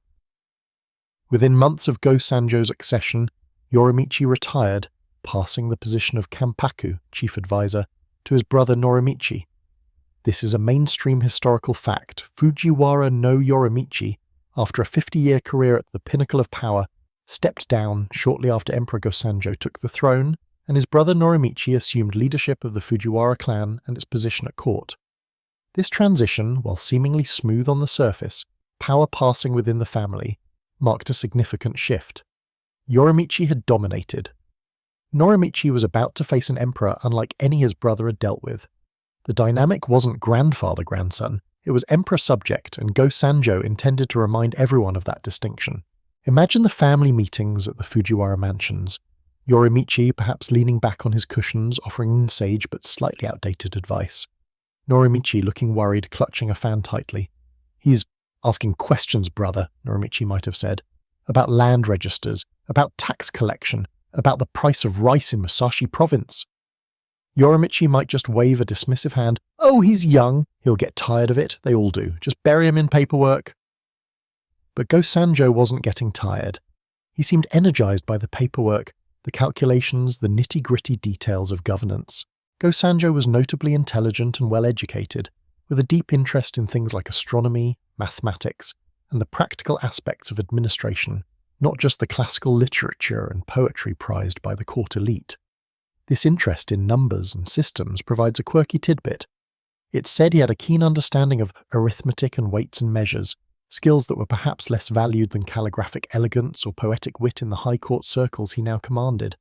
Within months of Go-Sanjo's accession, Yorimichi retired, passing the position of Kampaku, chief advisor, to his brother Norimichi. This is a mainstream historical fact. Fujiwara no Yorimichi, after a 50-year career at the pinnacle of power, stepped down shortly after Emperor Go-Sanjo took the throne, and his brother Norimichi assumed leadership of the Fujiwara clan and its position at court. This transition, while seemingly smooth on the surface, power passing within the family, marked a significant shift. Yorimichi had dominated. Norimichi was about to face an emperor unlike any his brother had dealt with. The dynamic wasn't grandfather-grandson, it was emperor-subject, and Go-Sanjo intended to remind everyone of that distinction. Imagine the family meetings at the Fujiwara mansions. Yorimichi perhaps leaning back on his cushions, offering sage but slightly outdated advice. Norimichi looking worried, clutching a fan tightly. "He's asking questions, brother," Norimichi might have said. "About land registers, about tax collection, about the price of rice in Musashi province." Yorimichi might just wave a dismissive hand. "Oh, he's young. He'll get tired of it. They all do. Just bury him in paperwork." But Go-Sanjo wasn't getting tired. He seemed energized by the paperwork, the calculations, the nitty-gritty details of governance. Go-Sanjo was notably intelligent and well-educated, with a deep interest in things like astronomy, mathematics, and the practical aspects of administration, not just the classical literature and poetry prized by the court elite. This interest in numbers and systems provides a quirky tidbit. It's said he had a keen understanding of arithmetic and weights and measures, skills that were perhaps less valued than calligraphic elegance or poetic wit in the high court circles he now commanded.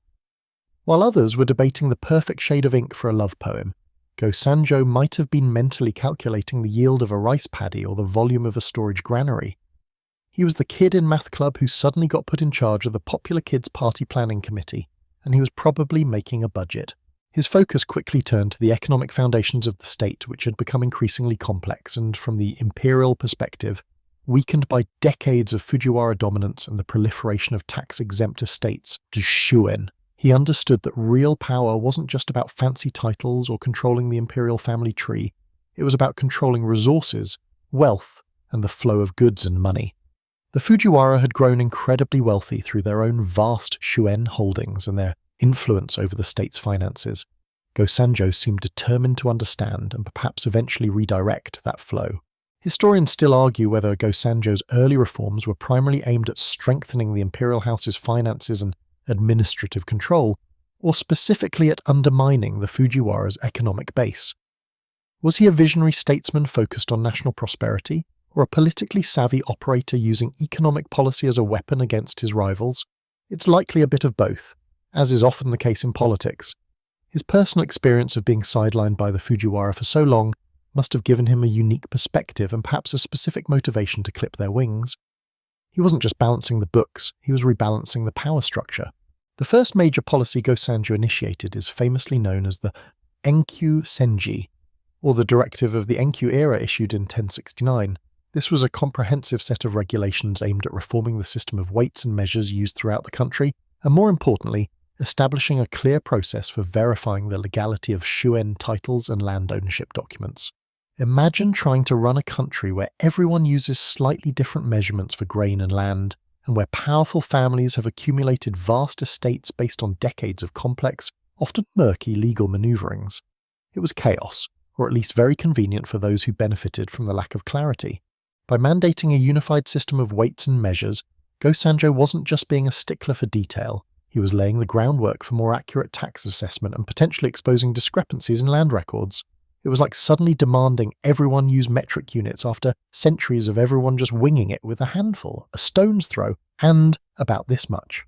While others were debating the perfect shade of ink for a love poem, Go-Sanjo might have been mentally calculating the yield of a rice paddy or the volume of a storage granary. He was the kid in math club who suddenly got put in charge of the popular kids' party planning committee, and he was probably making a budget. His focus quickly turned to the economic foundations of the state, which had become increasingly complex and, from the imperial perspective, weakened by decades of Fujiwara dominance and the proliferation of tax-exempt estates to shuen. He understood that real power wasn't just about fancy titles or controlling the imperial family tree. It was about controlling resources, wealth, and the flow of goods and money. The Fujiwara had grown incredibly wealthy through their own vast shuen holdings and their influence over the state's finances. Go-Sanjo seemed determined to understand and perhaps eventually redirect that flow. Historians still argue whether Go-Sanjo's early reforms were primarily aimed at strengthening the imperial house's finances and administrative control, or specifically at undermining the Fujiwara's economic base. Was he a visionary statesman focused on national prosperity, or a politically savvy operator using economic policy as a weapon against his rivals? It's likely a bit of both, as is often the case in politics. His personal experience of being sidelined by the Fujiwara for so long must have given him a unique perspective and perhaps a specific motivation to clip their wings. He wasn't just balancing the books, he was rebalancing the power structure. The first major policy Go-Sanjo initiated is famously known as the Enkyu Senji, or the directive of the Enkyu era issued in 1069. This was a comprehensive set of regulations aimed at reforming the system of weights and measures used throughout the country, and more importantly, establishing a clear process for verifying the legality of shuen titles and land ownership documents. Imagine trying to run a country where everyone uses slightly different measurements for grain and land, and where powerful families have accumulated vast estates based on decades of complex, often murky legal maneuverings. It was chaos, or at least very convenient for those who benefited from the lack of clarity. By mandating a unified system of weights and measures, Go-Sanjo wasn't just being a stickler for detail, he was laying the groundwork for more accurate tax assessment and potentially exposing discrepancies in land records. It was like suddenly demanding everyone use metric units after centuries of everyone just winging it with a handful, a stone's throw, and about this much.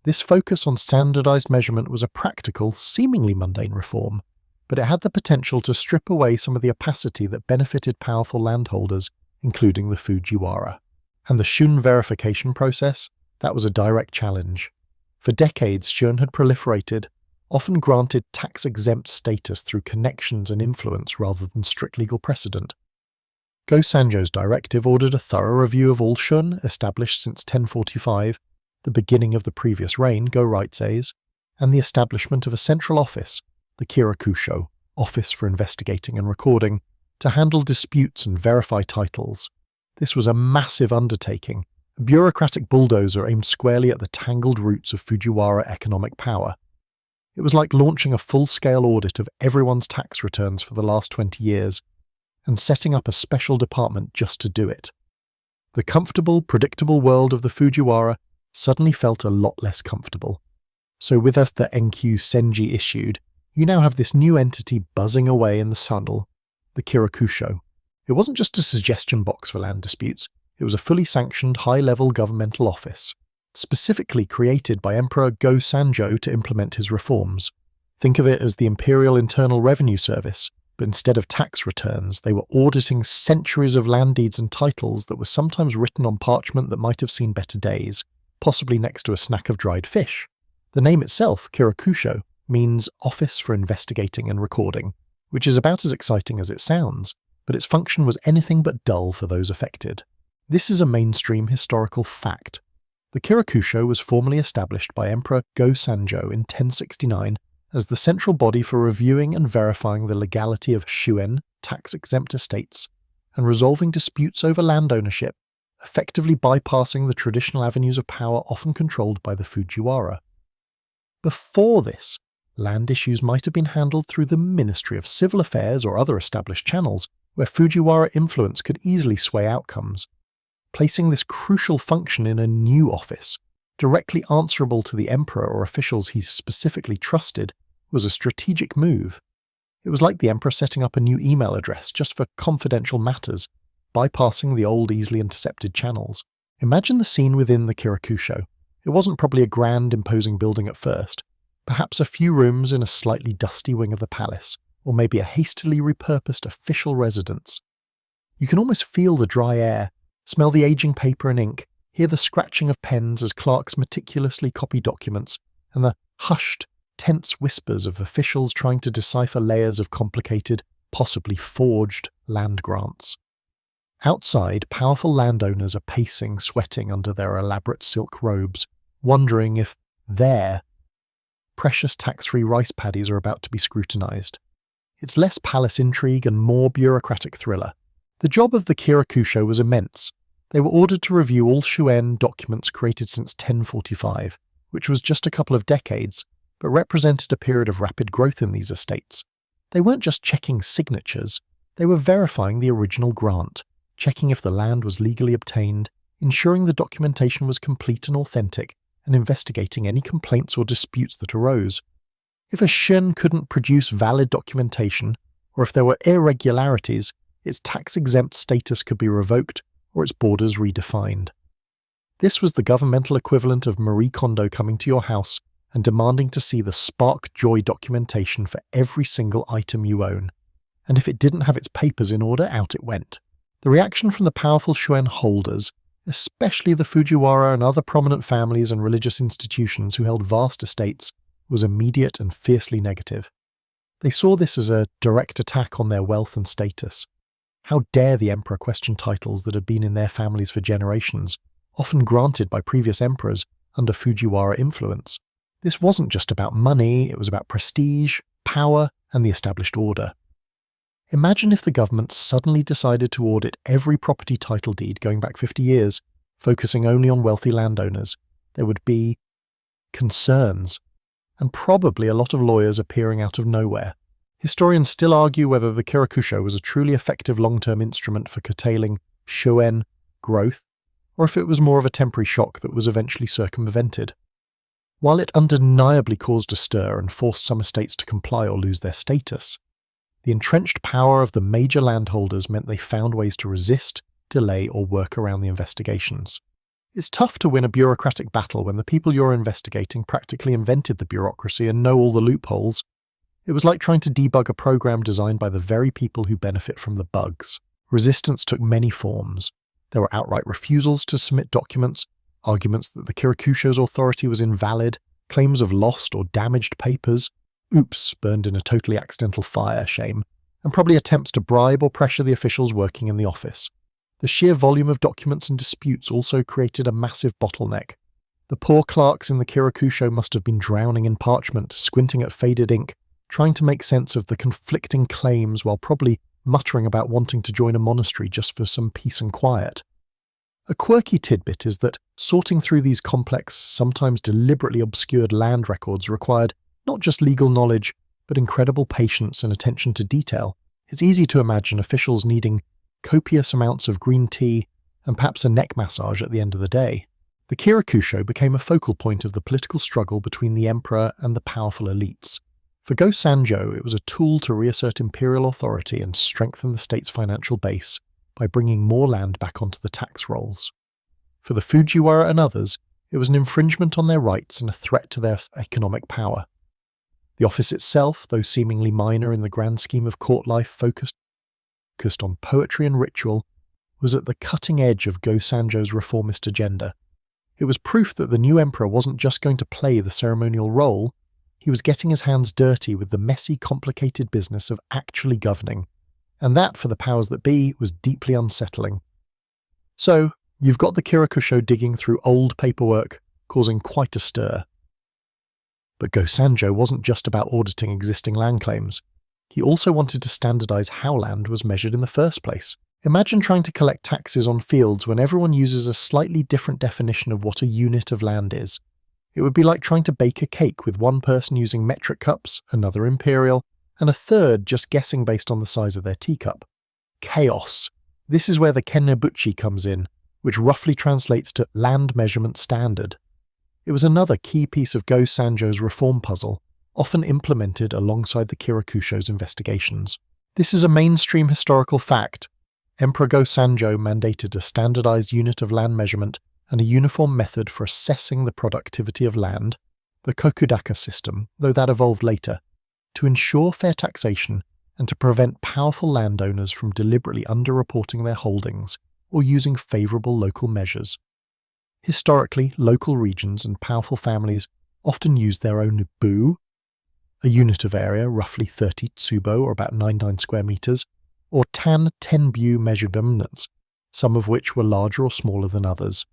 This focus on standardized measurement was a practical, seemingly mundane reform, but it had the potential to strip away some of the opacity that benefited powerful landholders, including the Fujiwara. And the shun verification process? That was a direct challenge. For decades, shun had proliferated, often granted tax-exempt status through connections and influence rather than strict legal precedent. Go-Sanjo's directive ordered a thorough review of all shun established since 1045, the beginning of the previous reign, Go-Rights, and the establishment of a central office, the Kirakusho, Office for Investigating and Recording, to handle disputes and verify titles. This was a massive undertaking, a bureaucratic bulldozer aimed squarely at the tangled roots of Fujiwara economic power. It was like launching a full-scale audit of everyone's tax returns for the last 20 years, and setting up a special department just to do it. The comfortable, predictable world of the Fujiwara suddenly felt a lot less comfortable. So with us the Enkyū Senji issued, you now have this new entity buzzing away in the tunnel, the Kirakusho. It wasn't just a suggestion box for land disputes, it was a fully sanctioned high-level governmental office, specifically created by Emperor Go-Sanjo to implement his reforms. Think of it as the Imperial Internal Revenue Service, but instead of tax returns, they were auditing centuries of land deeds and titles that were sometimes written on parchment that might have seen better days, possibly next to a snack of dried fish. The name itself, Kirakusho, means Office for Investigating and Recording, which is about as exciting as it sounds, but its function was anything but dull for those affected. This is a mainstream historical fact. The Kirakusho was formally established by Emperor Go-Sanjo in 1069 as the central body for reviewing and verifying the legality of shuen, tax-exempt estates, and resolving disputes over land ownership, effectively bypassing the traditional avenues of power often controlled by the Fujiwara. Before this, land issues might have been handled through the Ministry of Civil Affairs or other established channels where Fujiwara influence could easily sway outcomes. Placing this crucial function in a new office, directly answerable to the emperor or officials he specifically trusted, was a strategic move. It was like the emperor setting up a new email address just for confidential matters, bypassing the old easily intercepted channels. Imagine the scene within the Kirakusho. It wasn't probably a grand, imposing building at first. Perhaps a few rooms in a slightly dusty wing of the palace, or maybe a hastily repurposed official residence. You can almost feel the dry air, smell the aging paper and ink, hear the scratching of pens as clerks meticulously copy documents, and the hushed, tense whispers of officials trying to decipher layers of complicated, possibly forged, land grants. Outside, powerful landowners are pacing, sweating under their elaborate silk robes, wondering if their precious tax-free rice paddies are about to be scrutinized. It's less palace intrigue and more bureaucratic thriller. The job of the Kirakusho was immense. They were ordered to review all shuen documents created since 1045, which was just a couple of decades, but represented a period of rapid growth in these estates. They weren't just checking signatures, they were verifying the original grant, checking if the land was legally obtained, ensuring the documentation was complete and authentic, and investigating any complaints or disputes that arose. If a shun couldn't produce valid documentation, or if there were irregularities, its tax-exempt status could be revoked or its borders redefined. This was the governmental equivalent of Marie Kondo coming to your house and demanding to see the spark joy documentation for every single item you own. And if it didn't have its papers in order, out it went. The reaction from the powerful shuen holders, especially the Fujiwara and other prominent families and religious institutions who held vast estates, was immediate and fiercely negative. They saw this as a direct attack on their wealth and status. How dare the emperor question titles that had been in their families for generations, often granted by previous emperors under Fujiwara influence? This wasn't just about money, it was about prestige, power, and the established order. Imagine if the government suddenly decided to audit every property title deed going back 50 years, focusing only on wealthy landowners. There would be concerns, and probably a lot of lawyers appearing out of nowhere. Historians still argue whether the Kirakusho was a truly effective long-term instrument for curtailing shuen growth, or if it was more of a temporary shock that was eventually circumvented. While it undeniably caused a stir and forced some estates to comply or lose their status, The entrenched power of the major landholders meant they found ways to resist, delay, or work around the investigations. It's tough to win a bureaucratic battle when the people you're investigating practically invented the bureaucracy and know all the loopholes. It was like trying to debug a program designed by the very people who benefit from the bugs. Resistance took many forms. There were outright refusals to submit documents, arguments that the Kirakusho's authority was invalid, claims of lost or damaged papers, oops, burned in a totally accidental fire, shame, and probably attempts to bribe or pressure the officials working in the office. The sheer volume of documents and disputes also created a massive bottleneck. The poor clerks in the Kirakusho must have been drowning in parchment, squinting at faded ink, trying to make sense of the conflicting claims while probably muttering about wanting to join a monastery just for some peace and quiet. A quirky tidbit is that sorting through these complex, sometimes deliberately obscured land records required not just legal knowledge, but incredible patience and attention to detail. It's easy to imagine officials needing copious amounts of green tea and perhaps a neck massage at the end of the day. The Kirakusho became a focal point of the political struggle between the emperor and the powerful elites. For Go-Sanjo, it was a tool to reassert imperial authority and strengthen the state's financial base by bringing more land back onto the tax rolls. For the Fujiwara and others, it was an infringement on their rights and a threat to their economic power. The office itself, though seemingly minor in the grand scheme of court life focused on poetry and ritual, was at the cutting edge of Go-Sanjo's reformist agenda. It was proof that the new emperor wasn't just going to play the ceremonial role, he was getting his hands dirty with the messy, complicated business of actually governing, and that, for the powers that be, was deeply unsettling. So, you've got the Kirakusho digging through old paperwork, causing quite a stir. But Go-Sanjo wasn't just about auditing existing land claims. He also wanted to standardize how land was measured in the first place. Imagine trying to collect taxes on fields when everyone uses a slightly different definition of what a unit of land is. It would be like trying to bake a cake with one person using metric cups, another imperial, and a third just guessing based on the size of their teacup. Chaos. This is where the kennebuchi comes in, which roughly translates to land measurement standard. It was another key piece of Go-Sanjo's reform puzzle, often implemented alongside the Kirakusho's investigations. This is a mainstream historical fact. Emperor Go-Sanjo mandated a standardized unit of land measurement and a uniform method for assessing the productivity of land, the kokudaka system, though that evolved later, to ensure fair taxation and to prevent powerful landowners from deliberately underreporting their holdings or using favorable local measures. Historically, local regions and powerful families often used their own bu, a unit of area roughly 30 tsubo or about 99 square meters, or tan tenbyu measurements, some of which were larger or smaller than others.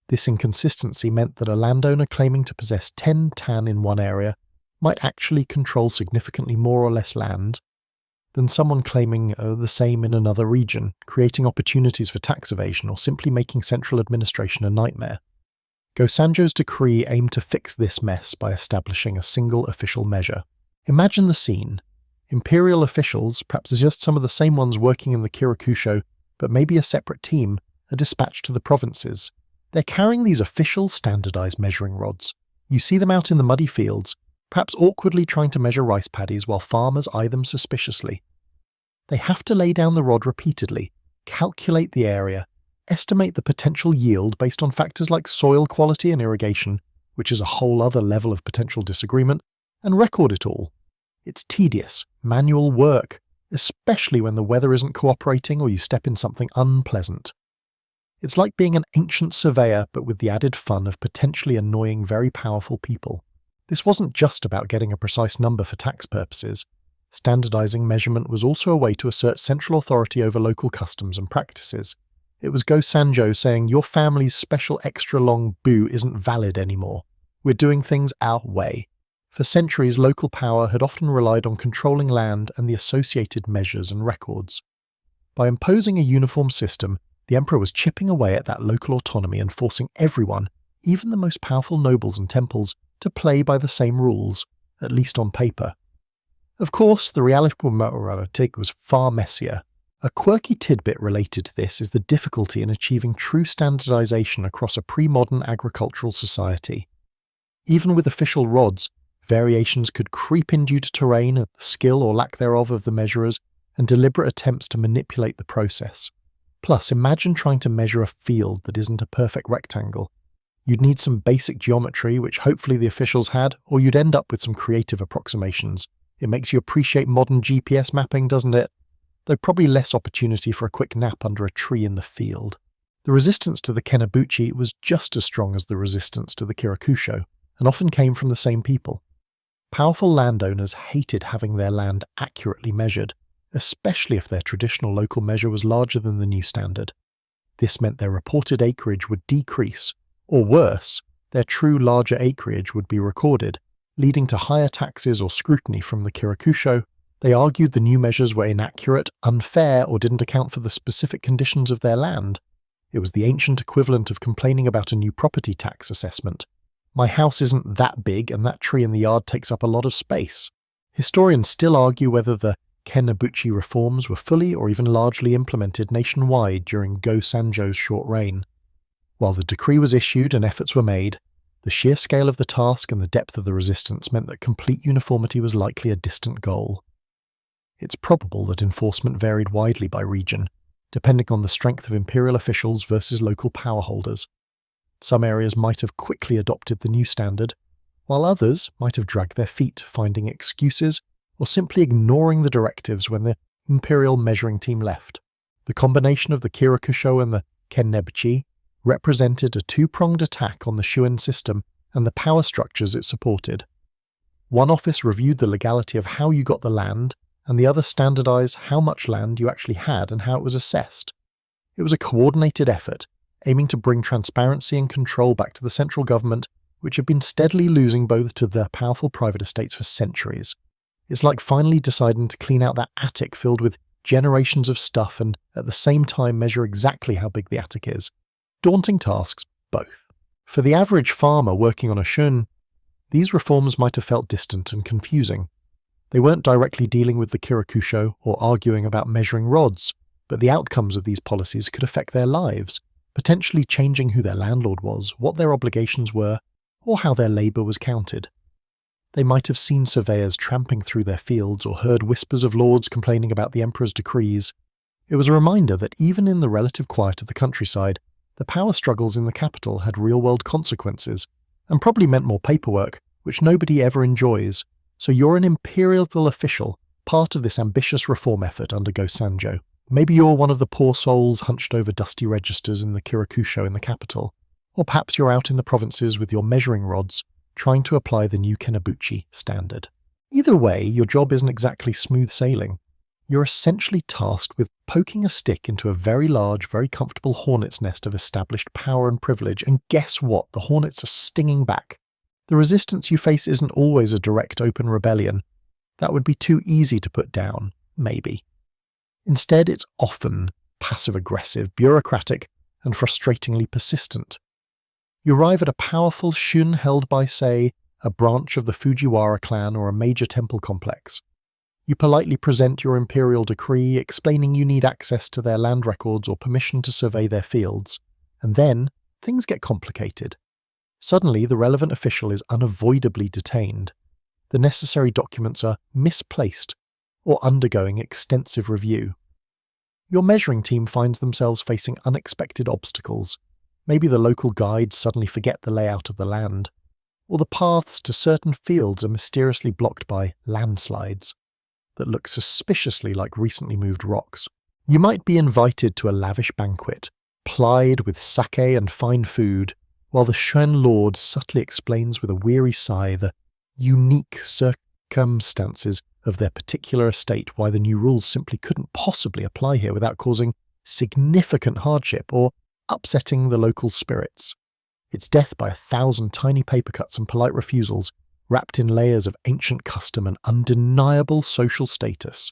This inconsistency meant that a landowner claiming to possess 10 tan in one area might actually control significantly more or less land than someone claiming the same in another region, creating opportunities for tax evasion or simply making central administration a nightmare. Go-Sanjo's decree aimed to fix this mess by establishing a single official measure. Imagine the scene. Imperial officials, perhaps just some of the same ones working in the Kirakusho, but maybe a separate team, are dispatched to the provinces. They're carrying these official standardized measuring rods. You see them out in the muddy fields, perhaps awkwardly trying to measure rice paddies while farmers eye them suspiciously. They have to lay down the rod repeatedly, calculate the area, estimate the potential yield based on factors like soil quality and irrigation, which is a whole other level of potential disagreement, and record it all. It's tedious, manual work, especially when the weather isn't cooperating or you step in something unpleasant. It's like being an ancient surveyor, but with the added fun of potentially annoying very powerful people. This wasn't just about getting a precise number for tax purposes. Standardizing measurement was also a way to assert central authority over local customs and practices. It was Go-Sanjo saying, your family's special extra long bu isn't valid anymore. We're doing things our way. For centuries, local power had often relied on controlling land and the associated measures and records. By imposing a uniform system, the emperor was chipping away at that local autonomy and forcing everyone, even the most powerful nobles and temples, to play by the same rules, at least on paper. Of course, the reality was far messier. A quirky tidbit related to this is the difficulty in achieving true standardization across a pre-modern agricultural society. Even with official rods, Variations could creep in due to terrain, the skill or lack thereof of the measurers, and deliberate attempts to manipulate the process. Plus, imagine trying to measure a field that isn't a perfect rectangle. You'd need some basic geometry, which hopefully the officials had, or you'd end up with some creative approximations. It makes you appreciate modern GPS mapping, doesn't it? Though probably less opportunity for a quick nap under a tree in the field. The resistance to the Kenabuchi was just as strong as the resistance to the Kirakusho, and often came from the same people. Powerful landowners hated having their land accurately measured, especially if their traditional local measure was larger than the new standard. This meant their reported acreage would decrease, or worse, their true larger acreage would be recorded, leading to higher taxes or scrutiny from the Kirakusho. They argued the new measures were inaccurate, unfair, or didn't account for the specific conditions of their land. It was the ancient equivalent of complaining about a new property tax assessment. My house isn't that big and that tree in the yard takes up a lot of space. Historians still argue whether the Kenabuchi reforms were fully or even largely implemented nationwide during Go-Sanjo's short reign. While the decree was issued and efforts were made, the sheer scale of the task and the depth of the resistance meant that complete uniformity was likely a distant goal. It's probable that enforcement varied widely by region, depending on the strength of imperial officials versus local power holders. Some areas might have quickly adopted the new standard, while others might have dragged their feet, finding excuses or simply ignoring the directives when the imperial measuring team left. The combination of the Kirakusho and the Kennebuchi represented a two-pronged attack on the Shuan system and the power structures it supported. One office reviewed the legality of how you got the land, and the other standardized how much land you actually had and how it was assessed. It was a coordinated effort, aiming to bring transparency and control back to the central government, which had been steadily losing both to the powerful private estates for centuries. It's like finally deciding to clean out that attic filled with generations of stuff and at the same time measure exactly how big the attic is. Daunting tasks, both. For the average farmer working on a shun, these reforms might have felt distant and confusing. They weren't directly dealing with the Kirakusho or arguing about measuring rods, but the outcomes of these policies could affect their lives, potentially changing who their landlord was, what their obligations were, or how their labour was counted. They might have seen surveyors tramping through their fields or heard whispers of lords complaining about the emperor's decrees. It was a reminder that even in the relative quiet of the countryside, the power struggles in the capital had real-world consequences, and probably meant more paperwork, which nobody ever enjoys. So you're an imperial official, part of this ambitious reform effort under Go-Sanjo. Maybe you're one of the poor souls hunched over dusty registers in the Kirakusho in the capital, or perhaps you're out in the provinces with your measuring rods, trying to apply the new Kenabuchi standard. Either way, your job isn't exactly smooth sailing. You're essentially tasked with poking a stick into a very large, very comfortable hornet's nest of established power and privilege, and guess what? The hornets are stinging back. The resistance you face isn't always a direct open rebellion. That would be too easy to put down, maybe. Instead, it's often passive-aggressive, bureaucratic, and frustratingly persistent. You arrive at a powerful shun held by, say, a branch of the Fujiwara clan or a major temple complex. You politely present your imperial decree, explaining you need access to their land records or permission to survey their fields. And then, things get complicated. Suddenly, the relevant official is unavoidably detained. The necessary documents are misplaced or undergoing extensive review. Your measuring team finds themselves facing unexpected obstacles. Maybe the local guides suddenly forget the layout of the land, or the paths to certain fields are mysteriously blocked by landslides that look suspiciously like recently moved rocks. You might be invited to a lavish banquet, plied with sake and fine food, while the Shen Lord subtly explains with a weary sigh the unique circumstances of their particular estate, why the new rules simply couldn't possibly apply here without causing significant hardship or upsetting the local spirits. It's death by 1,000 tiny paper cuts and polite refusals, wrapped in layers of ancient custom and undeniable social status.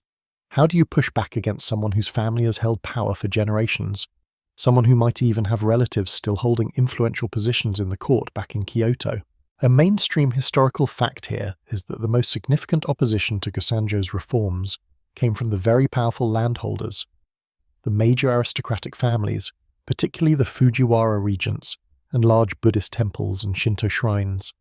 How do you push back against someone whose family has held power for generations? Someone who might even have relatives still holding influential positions in the court back in Kyoto? A mainstream historical fact here is that the most significant opposition to Go-Sanjo's reforms came from the very powerful landholders, the major aristocratic families, particularly the Fujiwara regents and large Buddhist temples and Shinto shrines.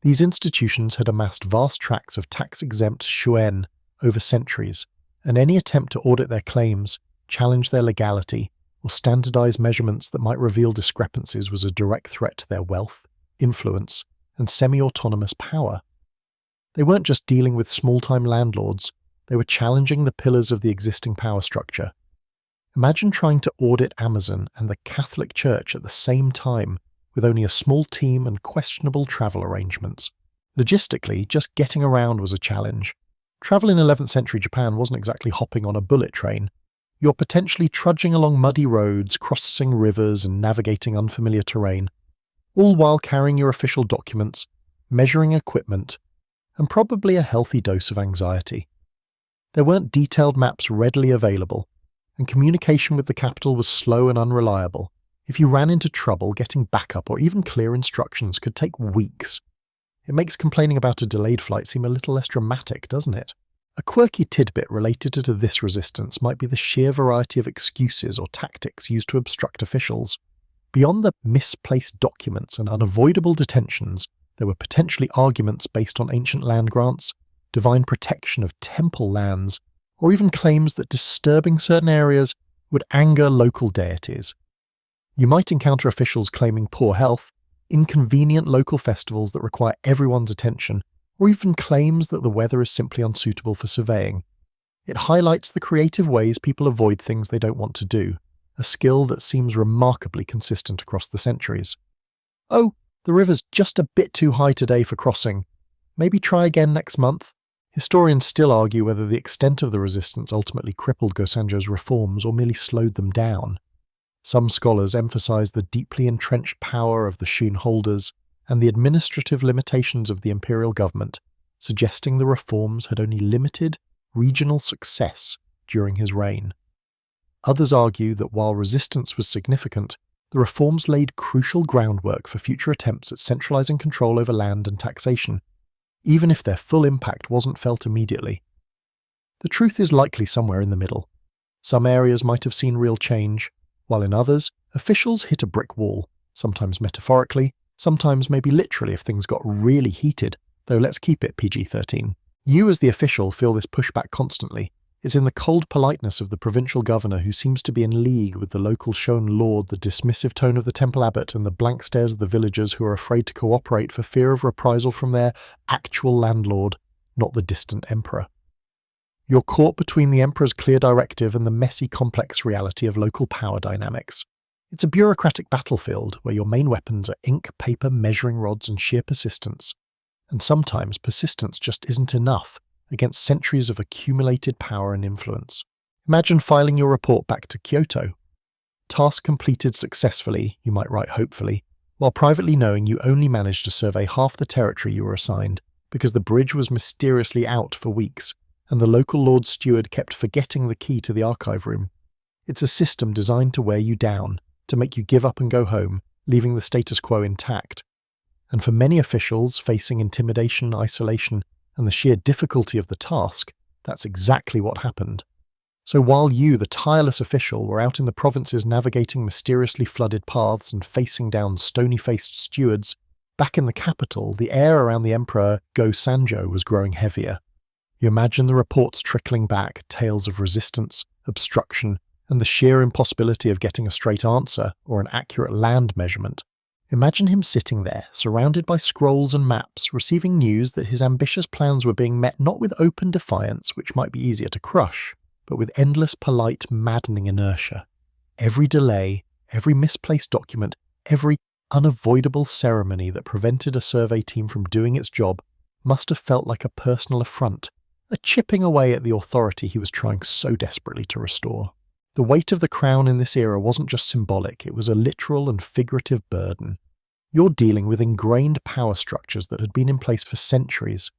These institutions had amassed vast tracts of tax-exempt shuen over centuries, and any attempt to audit their claims, challenge their legality, or standardize measurements that might reveal discrepancies was a direct threat to their wealth, influence, and semi-autonomous power. They weren't just dealing with small-time landlords, they were challenging the pillars of the existing power structure. Imagine trying to audit Amazon and the Catholic Church at the same time, with only a small team and questionable travel arrangements. Logistically, just getting around was a challenge. Travel in 11th century Japan wasn't exactly hopping on a bullet train. You're potentially trudging along muddy roads, crossing rivers, and navigating unfamiliar terrain, all while carrying your official documents, measuring equipment, and probably a healthy dose of anxiety. There weren't detailed maps readily available, and communication with the capital was slow and unreliable. If you ran into trouble, getting backup or even clear instructions could take weeks. It makes complaining about a delayed flight seem a little less dramatic, doesn't it? A quirky tidbit related to this resistance might be the sheer variety of excuses or tactics used to obstruct officials. Beyond the misplaced documents and unavoidable detentions, there were potentially arguments based on ancient land grants, divine protection of temple lands, or even claims that disturbing certain areas would anger local deities. You might encounter officials claiming poor health, inconvenient local festivals that require everyone's attention, or even claims that the weather is simply unsuitable for surveying. It highlights the creative ways people avoid things they don't want to do, a skill that seems remarkably consistent across the centuries. Oh, the river's just a bit too high today for crossing. Maybe try again next month. Historians still argue whether the extent of the resistance ultimately crippled Go-Sanjo's reforms or merely slowed them down. Some scholars emphasize the deeply entrenched power of the shun holders and the administrative limitations of the imperial government, suggesting the reforms had only limited regional success during his reign. Others argue that while resistance was significant, the reforms laid crucial groundwork for future attempts at centralizing control over land and taxation, even if their full impact wasn't felt immediately. The truth is likely somewhere in the middle. Some areas might have seen real change, while in others, officials hit a brick wall, sometimes metaphorically, sometimes maybe literally if things got really heated, though let's keep it PG-13. You as the official feel this pushback constantly. It's in the cold politeness of the provincial governor who seems to be in league with the local shun lord, the dismissive tone of the temple abbot, and the blank stares of the villagers who are afraid to cooperate for fear of reprisal from their actual landlord, not the distant emperor. You're caught between the emperor's clear directive and the messy, complex reality of local power dynamics. It's a bureaucratic battlefield where your main weapons are ink, paper, measuring rods, and sheer persistence. And sometimes persistence just isn't enough against centuries of accumulated power and influence. Imagine filing your report back to Kyoto. Task completed successfully, you might write hopefully, while privately knowing you only managed to survey half the territory you were assigned because the bridge was mysteriously out for weeks and the local lord steward kept forgetting the key to the archive room. It's a system designed to wear you down, to make you give up and go home, leaving the status quo intact. And for many officials facing intimidation, isolation, and the sheer difficulty of the task, that's exactly what happened. So while you, the tireless official, were out in the provinces navigating mysteriously flooded paths and facing down stony-faced stewards, back in the capital, the air around the emperor Go-Sanjo was growing heavier. You imagine the reports trickling back, tales of resistance, obstruction, and the sheer impossibility of getting a straight answer or an accurate land measurement. Imagine him sitting there, surrounded by scrolls and maps, receiving news that his ambitious plans were being met not with open defiance, which might be easier to crush, but with endless, polite, maddening inertia. Every delay, every misplaced document, every unavoidable ceremony that prevented a survey team from doing its job must have felt like a personal affront, a chipping away at the authority he was trying so desperately to restore. The weight of the crown in this era wasn't just symbolic, it was a literal and figurative burden. You're dealing with ingrained power structures that had been in place for centuries.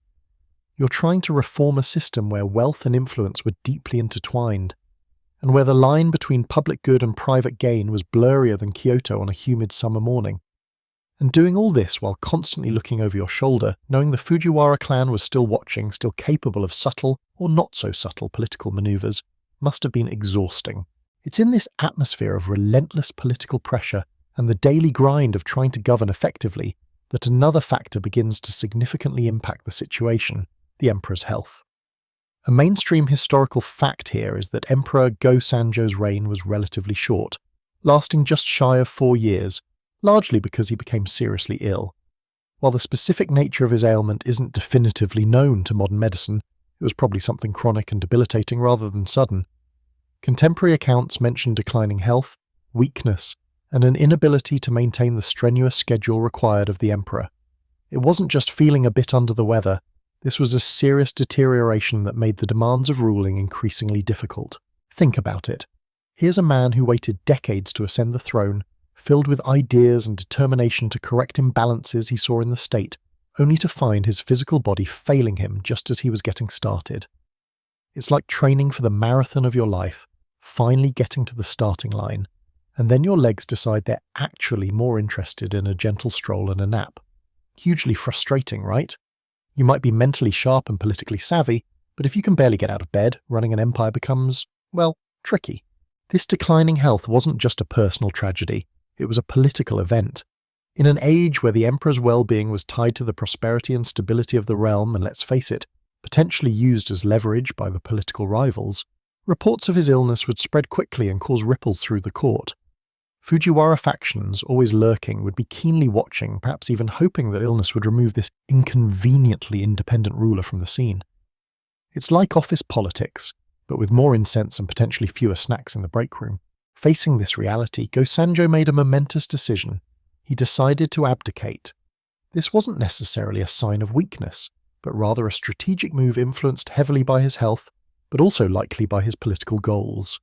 You're trying to reform a system where wealth and influence were deeply intertwined, and where the line between public good and private gain was blurrier than Kyoto on a humid summer morning. And doing all this while constantly looking over your shoulder, knowing the Fujiwara clan was still watching, still capable of subtle or not so subtle political maneuvers, must have been exhausting. It's in this atmosphere of relentless political pressure and the daily grind of trying to govern effectively that another factor begins to significantly impact the situation: the emperor's health. A mainstream historical fact here is that Emperor Go-Sanjo's reign was relatively short, lasting just shy of 4 years, largely because he became seriously ill. While the specific nature of his ailment isn't definitively known to modern medicine, it was probably something chronic and debilitating rather than sudden. Contemporary accounts mention declining health, weakness, and an inability to maintain the strenuous schedule required of the emperor. It wasn't just feeling a bit under the weather, this was a serious deterioration that made the demands of ruling increasingly difficult. Think about it. Here's a man who waited decades to ascend the throne, filled with ideas and determination to correct imbalances he saw in the state, only to find his physical body failing him just as he was getting started. It's like training for the marathon of your life, finally getting to the starting line, and then your legs decide they're actually more interested in a gentle stroll and a nap. Hugely frustrating, right? You might be mentally sharp and politically savvy, but if you can barely get out of bed, running an empire becomes, well, tricky. This declining health wasn't just a personal tragedy, it was a political event. In an age where the emperor's well-being was tied to the prosperity and stability of the realm, and let's face it, potentially used as leverage by the political rivals, reports of his illness would spread quickly and cause ripples through the court. Fujiwara factions, always lurking, would be keenly watching, perhaps even hoping that illness would remove this inconveniently independent ruler from the scene. It's like office politics, but with more incense and potentially fewer snacks in the break room. Facing this reality, Go-Sanjo made a momentous decision. He decided to abdicate. This wasn't necessarily a sign of weakness, but rather a strategic move influenced heavily by his health, but also likely by his political goals.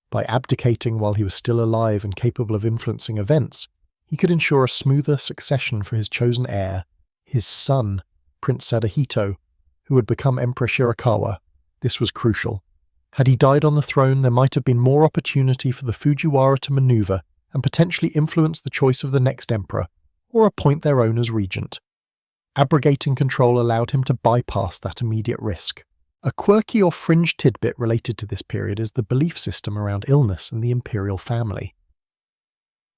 By abdicating while he was still alive and capable of influencing events, he could ensure a smoother succession for his chosen heir, his son, Prince Sadahito, who would become Emperor Shirakawa. This was crucial. Had he died on the throne, there might have been more opportunity for the Fujiwara to maneuver and potentially influence the choice of the next emperor, or appoint their own as regent. Abrogating control allowed him to bypass that immediate risk. A quirky or fringe tidbit related to this period is the belief system around illness and the imperial family.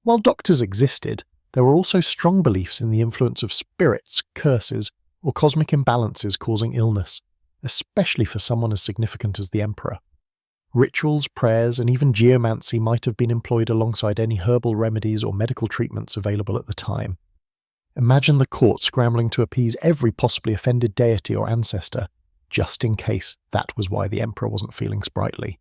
While doctors existed, there were also strong beliefs in the influence of spirits, curses, or cosmic imbalances causing illness, especially for someone as significant as the emperor. Rituals, prayers, and even geomancy might have been employed alongside any herbal remedies or medical treatments available at the time. Imagine the court scrambling to appease every possibly offended deity or ancestor, just in case that was why the emperor wasn't feeling sprightly.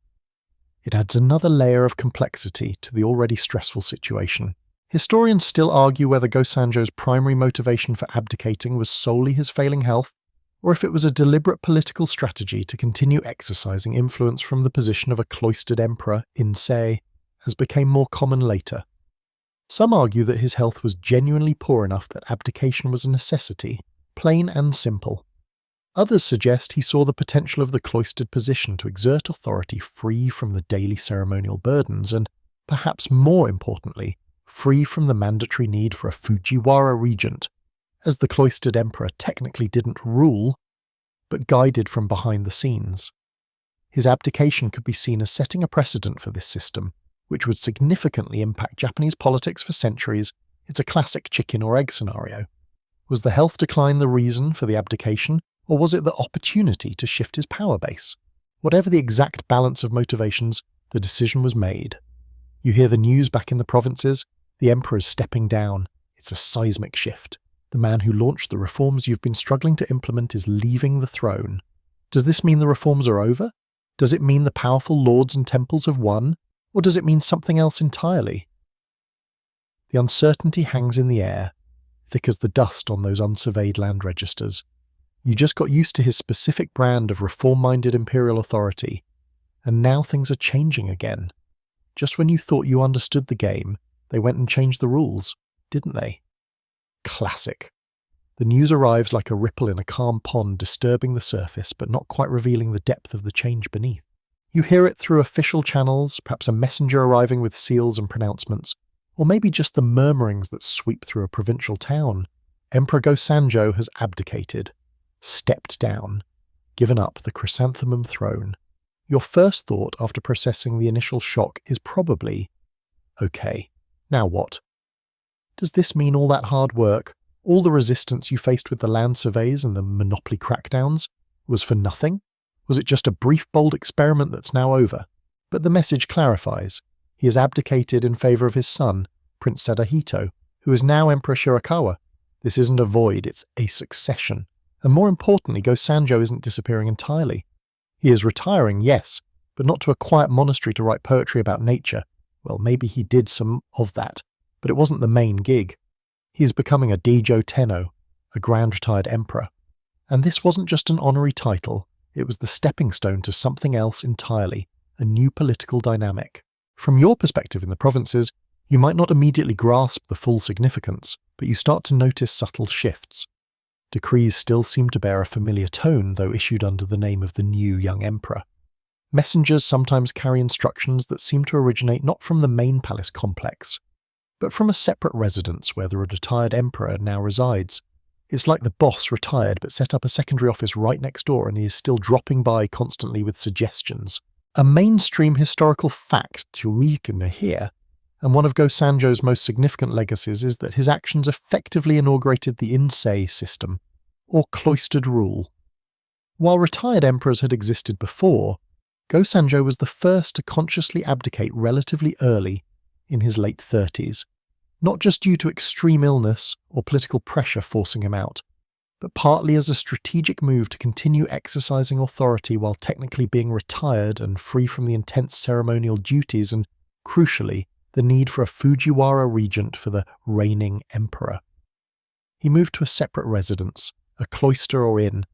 It adds another layer of complexity to the already stressful situation. Historians still argue whether Go-Sanjo's primary motivation for abdicating was solely his failing health, or if it was a deliberate political strategy to continue exercising influence from the position of a cloistered emperor in se, as became more common later. Some argue that his health was genuinely poor enough that abdication was a necessity, plain and simple. Others suggest he saw the potential of the cloistered position to exert authority free from the daily ceremonial burdens and, perhaps more importantly, free from the mandatory need for a Fujiwara regent, as the cloistered emperor technically didn't rule, but guided from behind the scenes. His abdication could be seen as setting a precedent for this system, which would significantly impact Japanese politics for centuries. It's a classic chicken or egg scenario. Was the health decline the reason for the abdication, or was it the opportunity to shift his power base? Whatever the exact balance of motivations, the decision was made. You hear the news back in the provinces, the emperor is stepping down. It's a seismic shift. The man who launched the reforms you've been struggling to implement is leaving the throne. Does this mean the reforms are over? Does it mean the powerful lords and temples have won? Or does it mean something else entirely? The uncertainty hangs in the air, thick as the dust on those unsurveyed land registers. You just got used to his specific brand of reform-minded imperial authority, and now things are changing again. Just when you thought you understood the game, they went and changed the rules, didn't they? Classic. The news arrives like a ripple in a calm pond, disturbing the surface but not quite revealing the depth of the change beneath. You hear it through official channels, perhaps a messenger arriving with seals and pronouncements, or maybe just the murmurings that sweep through a provincial town. Emperor Go-Sanjo has abdicated, stepped down, given up the chrysanthemum throne. Your first thought after processing the initial shock is probably, okay, now what? Does this mean all that hard work, All the resistance you faced with the land surveys and the monopoly crackdowns was for nothing? Was it just a brief, bold experiment that's now over? But the message clarifies. He has abdicated in favor of his son, Prince Sadahito, who is now Emperor Shirakawa. This isn't a void, it's a succession. And more importantly, Go-Sanjo isn't disappearing entirely. He is retiring, yes, but not to a quiet monastery to write poetry about nature. Well, maybe he did some of that, but it wasn't the main gig. He is becoming a Dijo Tenno, a grand retired emperor. And this wasn't just an honorary title, it was the stepping stone to something else entirely, a new political dynamic. From your perspective in the provinces, you might not immediately grasp the full significance, but you start to notice subtle shifts. Decrees still seem to bear a familiar tone, though issued under the name of the new young emperor. Messengers sometimes carry instructions that seem to originate not from the main palace complex, but from a separate residence where the retired emperor now resides. It's like the boss retired but set up a secondary office right next door and he is still dropping by constantly with suggestions. A mainstream historical fact you can hear, and one of Go-Sanjo's most significant legacies is that his actions effectively inaugurated the insei system, or cloistered rule. While retired emperors had existed before, Go-Sanjo was the first to consciously abdicate relatively early, in his late 30s, not just due to extreme illness or political pressure forcing him out, but partly as a strategic move to continue exercising authority while technically being retired and free from the intense ceremonial duties and, crucially, the need for a Fujiwara regent for the reigning emperor. He moved to a separate residence, a cloister or inn,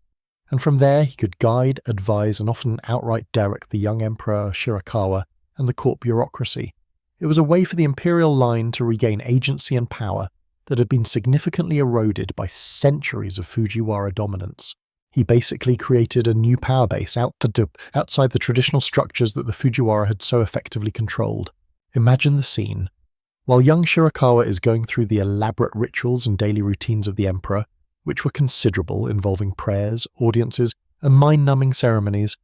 and from there he could guide, advise, and often outright direct the young emperor Shirakawa and the court bureaucracy. It was a way for the imperial line to regain agency and power that had been significantly eroded by centuries of Fujiwara dominance. He basically created a new power base outside the traditional structures that the Fujiwara had so effectively controlled. Imagine the scene. While young Shirakawa is going through the elaborate rituals and daily routines of the emperor, which were considerable, involving prayers, audiences, and mind-numbing ceremonies,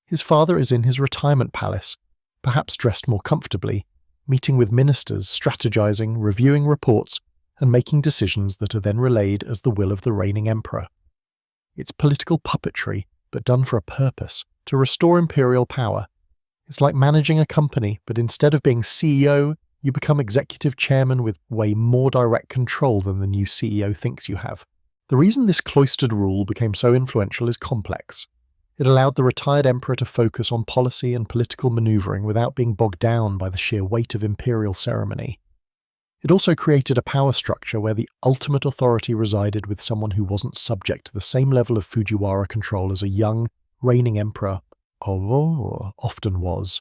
his father is in his retirement palace, perhaps dressed more comfortably, meeting with ministers, strategizing, reviewing reports, and making decisions that are then relayed as the will of the reigning emperor. It's political puppetry, but done for a purpose, to restore imperial power. It's like managing a company, but instead of being CEO, you become executive chairman with way more direct control than the new CEO thinks you have. The reason this cloistered rule became so influential is complex. It allowed the retired emperor to focus on policy and political maneuvering without being bogged down by the sheer weight of imperial ceremony. It also created a power structure where the ultimate authority resided with someone who wasn't subject to the same level of Fujiwara control as a young, reigning emperor often was.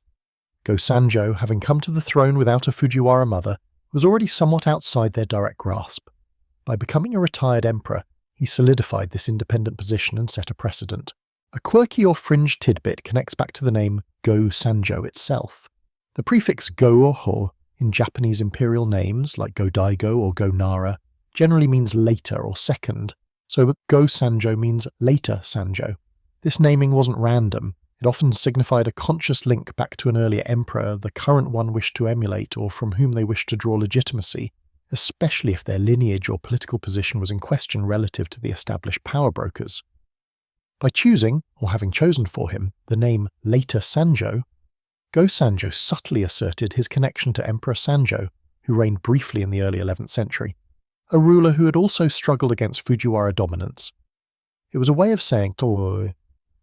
Go-Sanjo, having come to the throne without a Fujiwara mother, was already somewhat outside their direct grasp. By becoming a retired emperor, he solidified this independent position and set a precedent. A quirky or fringe tidbit connects back to the name Go-Sanjo itself. The prefix go or ho in Japanese imperial names like Go-Daigo or Go-Nara generally means later or second, so Go-Sanjo means later Sanjo. This naming wasn't random. It often signified a conscious link back to an earlier emperor the current one wished to emulate or from whom they wished to draw legitimacy, especially if their lineage or political position was in question relative to the established power brokers. By choosing, or having chosen for him, the name later Sanjo, Go-Sanjo subtly asserted his connection to Emperor Sanjo, who reigned briefly in the early 11th century, a ruler who had also struggled against Fujiwara dominance. It was a way of saying,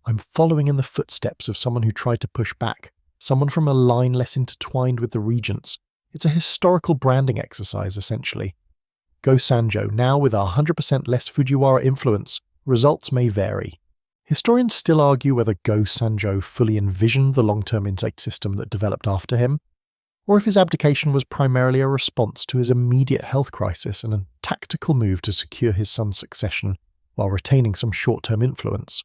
I'm following in the footsteps of someone who tried to push back, someone from a line less intertwined with the regents. It's a historical branding exercise, essentially. Go-Sanjo, now with 100% less Fujiwara influence, results may vary. Historians still argue whether Go-Sanjo fully envisioned the long-term intake system that developed after him, or if his abdication was primarily a response to his immediate health crisis and a tactical move to secure his son's succession while retaining some short-term influence.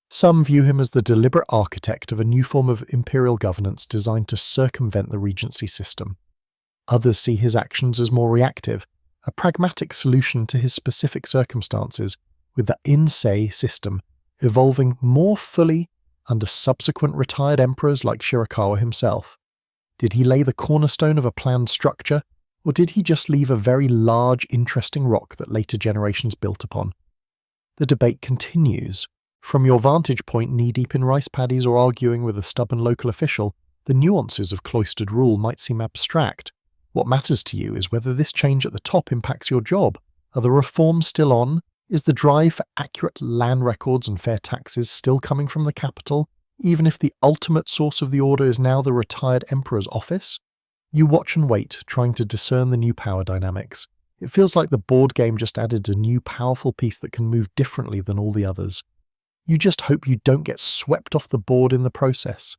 Some view him as the deliberate architect of a new form of imperial governance designed to circumvent the regency system. Others see his actions as more reactive, a pragmatic solution to his specific circumstances, with the insei system evolving more fully under subsequent retired emperors like Shirakawa himself. Did he lay the cornerstone of a planned structure, Or did he just leave a very large, interesting rock that later generations built upon? The debate continues. From your vantage point, knee-deep in rice paddies or arguing with a stubborn local official, the nuances of cloistered rule might seem abstract. What matters to you is whether this change at the top impacts your job. Are the reforms still on? Is the drive for accurate land records and fair taxes still coming from the capital, even if the ultimate source of the order is now the retired emperor's office? You watch and wait, trying to discern the new power dynamics. It feels like the board game just added a new powerful piece that can move differently than all the others. You just hope you don't get swept off the board in the process.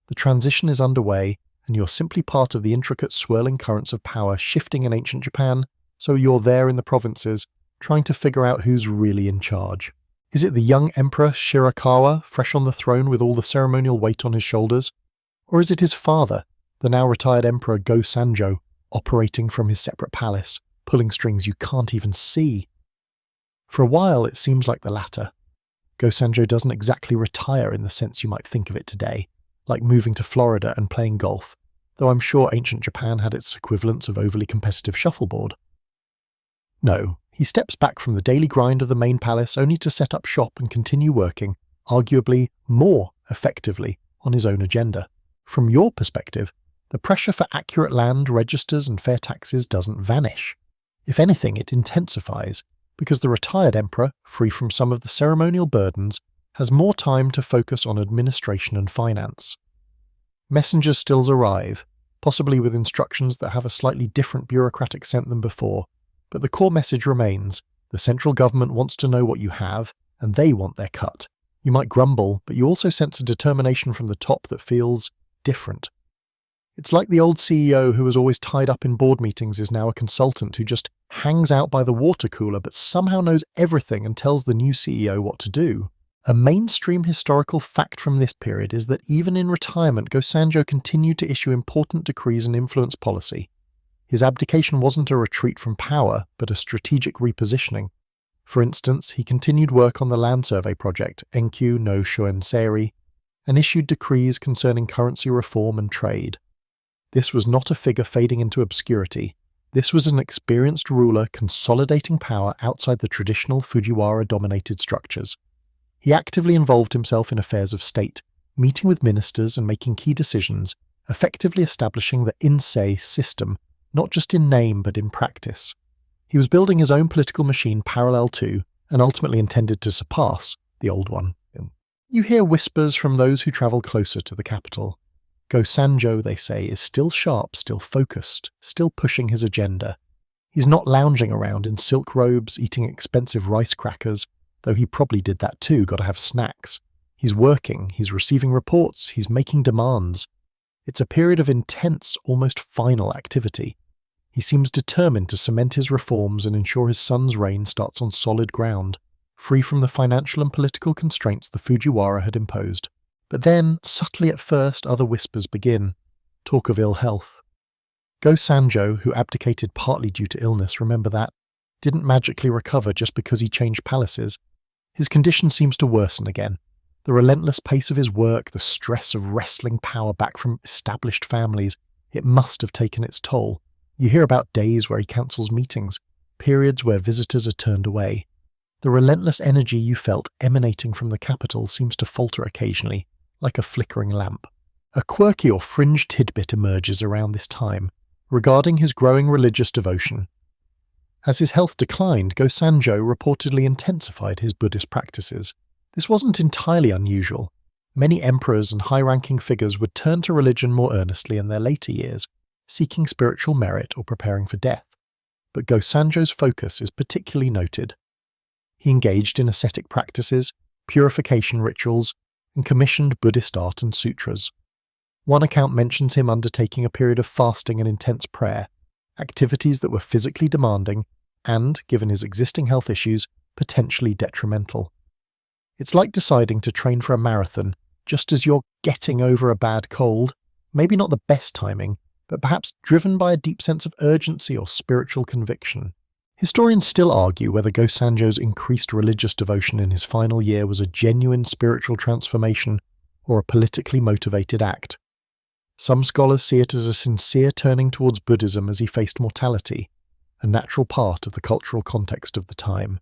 The transition is underway, and you're simply part of the intricate swirling currents of power shifting in ancient Japan, so you're there in the provinces, trying to figure out who's really in charge. Is it the young Emperor Shirakawa, fresh on the throne with all the ceremonial weight on his shoulders? Or is it his father, the now retired Emperor Go-Sanjo, operating from his separate palace, pulling strings you can't even see? For a while it seems like the latter. Go-Sanjo doesn't exactly retire in the sense you might think of it today, like moving to Florida and playing golf, though I'm sure ancient Japan had its equivalents of overly competitive shuffleboard. No, he steps back from the daily grind of the main palace only to set up shop and continue working, arguably more effectively, on his own agenda. From your perspective, the pressure for accurate land registers and fair taxes doesn't vanish. If anything, it intensifies, because the retired emperor, free from some of the ceremonial burdens, has more time to focus on administration and finance. Messengers still arrive, possibly with instructions that have a slightly different bureaucratic scent than before, but the core message remains: the central government wants to know what you have, and they want their cut. You might grumble, but you also sense a determination from the top that feels different. It's like the old CEO who was always tied up in board meetings is now a consultant who just hangs out by the water cooler but somehow knows everything and tells the new CEO what to do. A mainstream historical fact from this period is that even in retirement, Go-Sanjo continued to issue important decrees and influence policy. His abdication wasn't a retreat from power, but a strategic repositioning. For instance, he continued work on the land survey project, Enkyu no Shoenseri, and issued decrees concerning currency reform and trade. This was not a figure fading into obscurity. This was an experienced ruler consolidating power outside the traditional Fujiwara-dominated structures. He actively involved himself in affairs of state, meeting with ministers and making key decisions, effectively establishing the Insei system, not just in name but in practice. He was building his own political machine parallel to, and ultimately intended to surpass, the old one. You hear whispers from those who travel closer to the capital. Go-Sanjo, they say, is still sharp, still focused, still pushing his agenda. He's not lounging around in silk robes, eating expensive rice crackers, though he probably did that too, gotta have snacks. He's working, he's receiving reports, he's making demands. It's a period of intense, almost final activity. He seems determined to cement his reforms and ensure his son's reign starts on solid ground, free from the financial and political constraints the Fujiwara had imposed. But then, subtly at first, other whispers begin. Talk of ill health. Go-Sanjo, who abdicated partly due to illness, remember that, didn't magically recover just because he changed palaces. His condition seems to worsen again. The relentless pace of his work, the stress of wresting power back from established families, it must have taken its toll. You hear about days where he cancels meetings, periods where visitors are turned away. The relentless energy you felt emanating from the capital seems to falter occasionally, like a flickering lamp. A quirky or fringe tidbit emerges around this time, regarding his growing religious devotion. As his health declined, Go-Sanjo reportedly intensified his Buddhist practices. This wasn't entirely unusual. Many emperors and high-ranking figures would turn to religion more earnestly in their later years, seeking spiritual merit or preparing for death. But Go-Sanjo's focus is particularly noted. He engaged in ascetic practices, purification rituals, and commissioned Buddhist art and sutras. One account mentions him undertaking a period of fasting and intense prayer, activities that were physically demanding and, given his existing health issues, potentially detrimental. It's like deciding to train for a marathon just as you're getting over a bad cold, maybe not the best timing, but perhaps driven by a deep sense of urgency or spiritual conviction. Historians still argue whether Go-Sanjo's increased religious devotion in his final year was a genuine spiritual transformation or a politically motivated act. Some scholars see it as a sincere turning towards Buddhism as he faced mortality, a natural part of the cultural context of the time.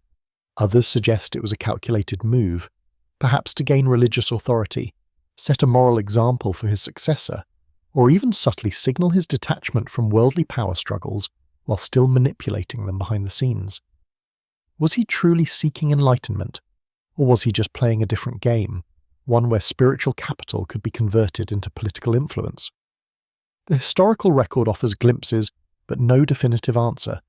Others suggest it was a calculated move, perhaps to gain religious authority, set a moral example for his successor, or even subtly signal his detachment from worldly power struggles while still manipulating them behind the scenes. Was he truly seeking enlightenment, or was he just playing a different game, one where spiritual capital could be converted into political influence? The historical record offers glimpses, but no definitive answer,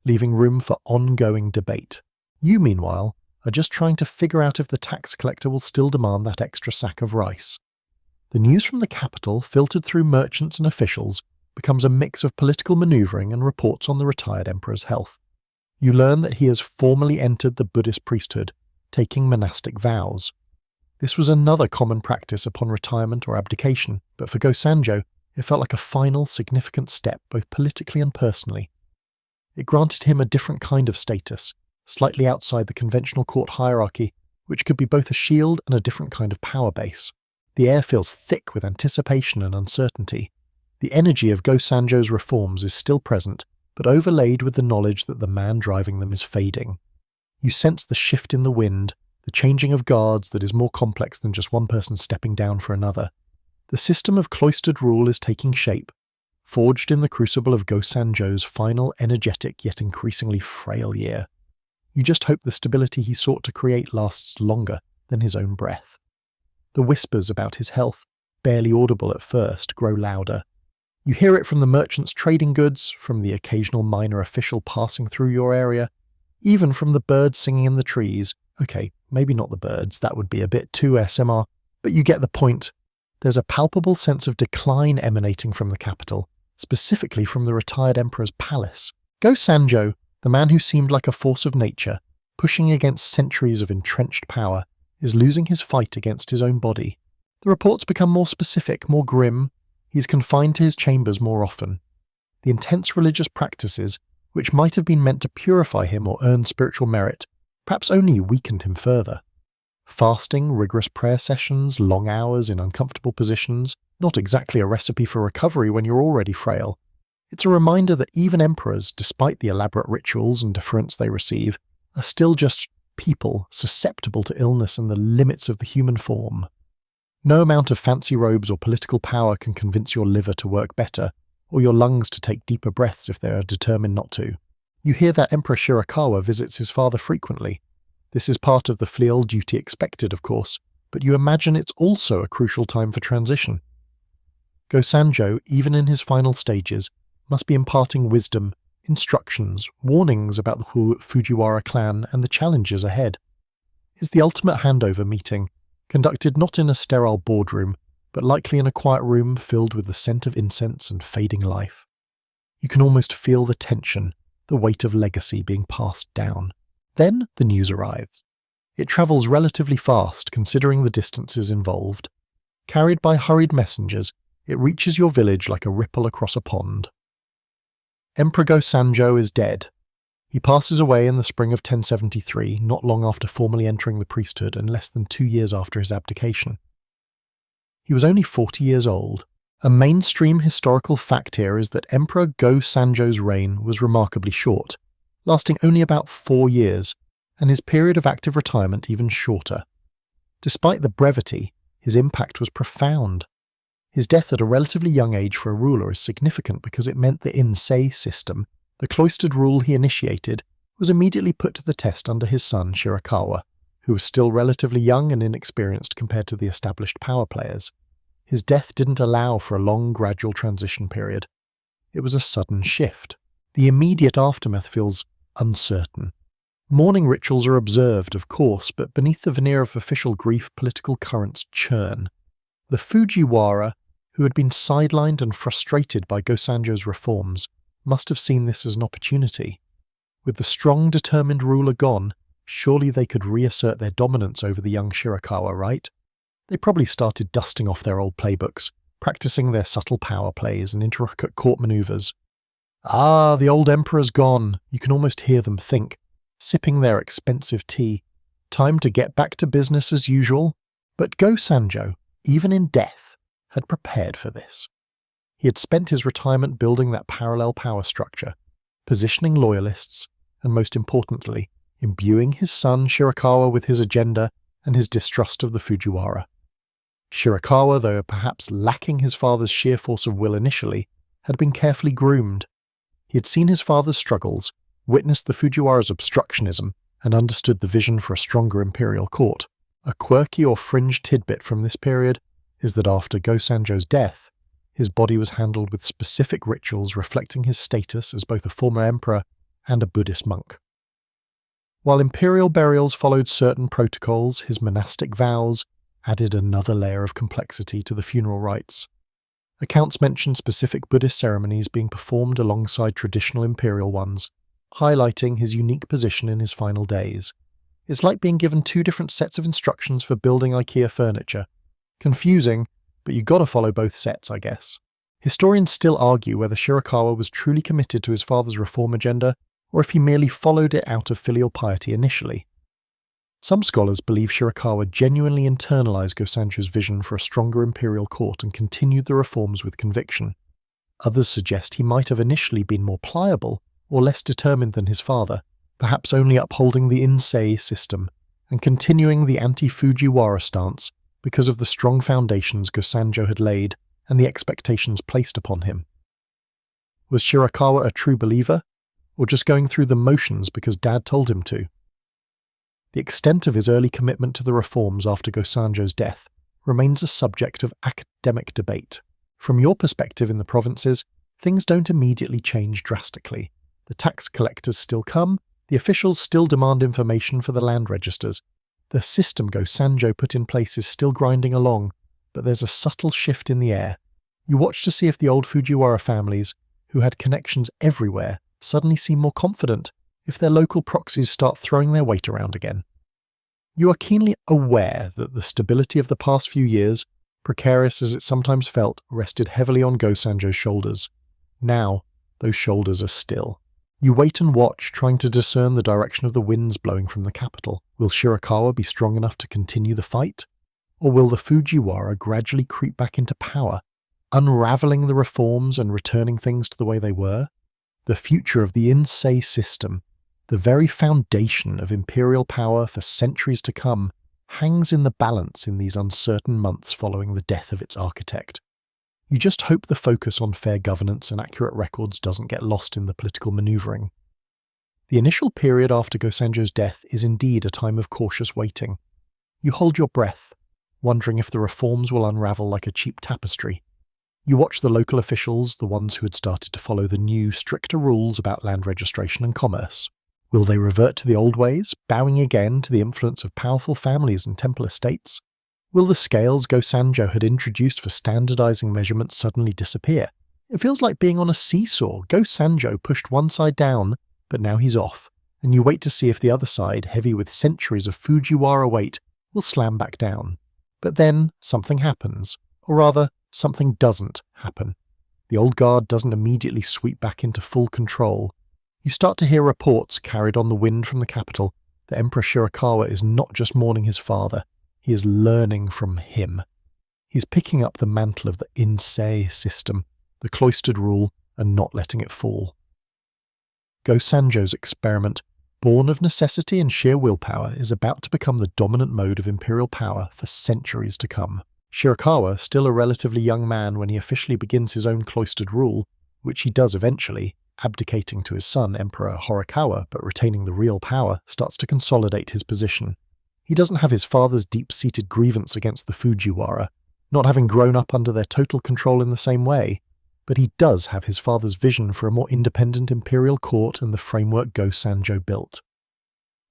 leaving room for ongoing debate. You, meanwhile, are just trying to figure out if the tax collector will still demand that extra sack of rice. The news from the capital, filtered through merchants and officials, becomes a mix of political maneuvering and reports on the retired emperor's health. You learn that he has formally entered the Buddhist priesthood, taking monastic vows. This was another common practice upon retirement or abdication, but for Go-Sanjo, it felt like a final, significant step both politically and personally. It granted him a different kind of status, slightly outside the conventional court hierarchy, which could be both a shield and a different kind of power base. The air feels thick with anticipation and uncertainty. The energy of Go-Sanjo's reforms is still present, but overlaid with the knowledge that the man driving them is fading. You sense the shift in the wind, the changing of guards that is more complex than just one person stepping down for another. The system of cloistered rule is taking shape, forged in the crucible of Go-Sanjo's final energetic yet increasingly frail year. You just hope the stability he sought to create lasts longer than his own breath. The whispers about his health, barely audible at first, grow louder. You hear it from the merchants trading goods, from the occasional minor official passing through your area, even from the birds singing in the trees. Okay, maybe not the birds, that would be a bit too SMR, but you get the point. There's a palpable sense of decline emanating from the capital, specifically from the retired emperor's palace. Go-Sanjo, the man who seemed like a force of nature, pushing against centuries of entrenched power, is losing his fight against his own body. The reports become more specific, more grim. He's confined to his chambers more often. The intense religious practices, which might have been meant to purify him or earn spiritual merit, perhaps only weakened him further. Fasting, rigorous prayer sessions, long hours in uncomfortable positions, not exactly a recipe for recovery when you're already frail. It's a reminder that even emperors, despite the elaborate rituals and deference they receive, are still just people susceptible to illness and the limits of the human form. No amount of fancy robes or political power can convince your liver to work better, or your lungs to take deeper breaths if they are determined not to. You hear that Emperor Shirakawa visits his father frequently. This is part of the filial duty expected, of course, but you imagine it's also a crucial time for transition. Go-Sanjo, even in his final stages, must be imparting wisdom, instructions, warnings about the Fujiwara clan and the challenges ahead. It's the ultimate handover meeting, conducted not in a sterile boardroom, but likely in a quiet room filled with the scent of incense and fading life. You can almost feel the tension, the weight of legacy being passed down. Then the news arrives. It travels relatively fast considering the distances involved. Carried by hurried messengers, it reaches your village like a ripple across a pond. Emperor Go-Sanjo is dead. He passes away in the spring of 1073, not long after formally entering the priesthood and less than 2 years after his abdication. He was only 40 years old. A mainstream historical fact here is that Emperor Go-Sanjo's reign was remarkably short, lasting only about 4 years, and his period of active retirement even shorter. Despite the brevity, his impact was profound. His death at a relatively young age for a ruler is significant because it meant the insei system, the cloistered rule he initiated, was immediately put to the test under his son Shirakawa, who was still relatively young and inexperienced compared to the established power players. His death didn't allow for a long, gradual transition period. It was a sudden shift. The immediate aftermath feels uncertain. Mourning rituals are observed, of course, but beneath the veneer of official grief, political currents churn. The Fujiwara, who had been sidelined and frustrated by Go-Sanjo's reforms, must have seen this as an opportunity. With the strong, determined ruler gone, surely they could reassert their dominance over the young Shirakawa, right? They probably started dusting off their old playbooks, practicing their subtle power plays and intricate court maneuvers. Ah, the old emperor's gone, you can almost hear them think, sipping their expensive tea. Time to get back to business as usual. But Go-Sanjo, even in death, had prepared for this. He had spent his retirement building that parallel power structure, positioning loyalists, and most importantly, imbuing his son Shirakawa with his agenda and his distrust of the Fujiwara. Shirakawa, though perhaps lacking his father's sheer force of will initially, had been carefully groomed. He had seen his father's struggles, witnessed the Fujiwara's obstructionism, and understood the vision for a stronger imperial court. A quirky or fringe tidbit from this period is that after Go-Sanjo's death, his body was handled with specific rituals reflecting his status as both a former emperor and a Buddhist monk. While imperial burials followed certain protocols, his monastic vows added another layer of complexity to the funeral rites. Accounts mention specific Buddhist ceremonies being performed alongside traditional imperial ones, highlighting his unique position in his final days. It's like being given two different sets of instructions for building IKEA furniture. Confusing, but you gotta follow both sets, I guess. Historians still argue whether Shirakawa was truly committed to his father's reform agenda, or if he merely followed it out of filial piety initially. Some scholars believe Shirakawa genuinely internalized Go-Sanjo's vision for a stronger imperial court and continued the reforms with conviction. Others suggest he might have initially been more pliable or less determined than his father, perhaps only upholding the insei system and continuing the anti-Fujiwara stance because of the strong foundations Go-Sanjo had laid and the expectations placed upon him. Was Shirakawa a true believer, or just going through the motions because Dad told him to? The extent of his early commitment to the reforms after Go-Sanjo's death remains a subject of academic debate. From your perspective in the provinces, things don't immediately change drastically. The tax collectors still come, the officials still demand information for the land registers. The system Go-Sanjo put in place is still grinding along, but there's a subtle shift in the air. You watch to see if the old Fujiwara families, who had connections everywhere, suddenly seem more confident, if their local proxies start throwing their weight around again. You are keenly aware that the stability of the past few years, precarious as it sometimes felt, rested heavily on Go-Sanjo's shoulders. Now, those shoulders are still. You wait and watch, trying to discern the direction of the winds blowing from the capital. Will Shirakawa be strong enough to continue the fight? Or will the Fujiwara gradually creep back into power, unraveling the reforms and returning things to the way they were? The future of the insei system, the very foundation of imperial power for centuries to come, hangs in the balance in these uncertain months following the death of its architect. You just hope the focus on fair governance and accurate records doesn't get lost in the political maneuvering. The initial period after Go-Sanjo's death is indeed a time of cautious waiting. You hold your breath, wondering if the reforms will unravel like a cheap tapestry. You watch the local officials, the ones who had started to follow the new, stricter rules about land registration and commerce. Will they revert to the old ways, bowing again to the influence of powerful families and temple estates? Will the scales Go-Sanjo had introduced for standardizing measurements suddenly disappear? It feels like being on a seesaw. Go-Sanjo pushed one side down, but now he's off, and you wait to see if the other side, heavy with centuries of Fujiwara weight, will slam back down. But then something happens, or rather, something doesn't happen. The old guard doesn't immediately sweep back into full control. You start to hear reports carried on the wind from the capital that Emperor Shirakawa is not just mourning his father, he is learning from him. He's picking up the mantle of the insei system, the cloistered rule, and not letting it fall. Go-Sanjo's experiment, born of necessity and sheer willpower, is about to become the dominant mode of imperial power for centuries to come. Shirakawa, still a relatively young man when he officially begins his own cloistered rule, which he does eventually, abdicating to his son, Emperor Horikawa, but retaining the real power, starts to consolidate his position. He doesn't have his father's deep-seated grievance against the Fujiwara, not having grown up under their total control in the same way, but he does have his father's vision for a more independent imperial court and the framework Go-Sanjo built.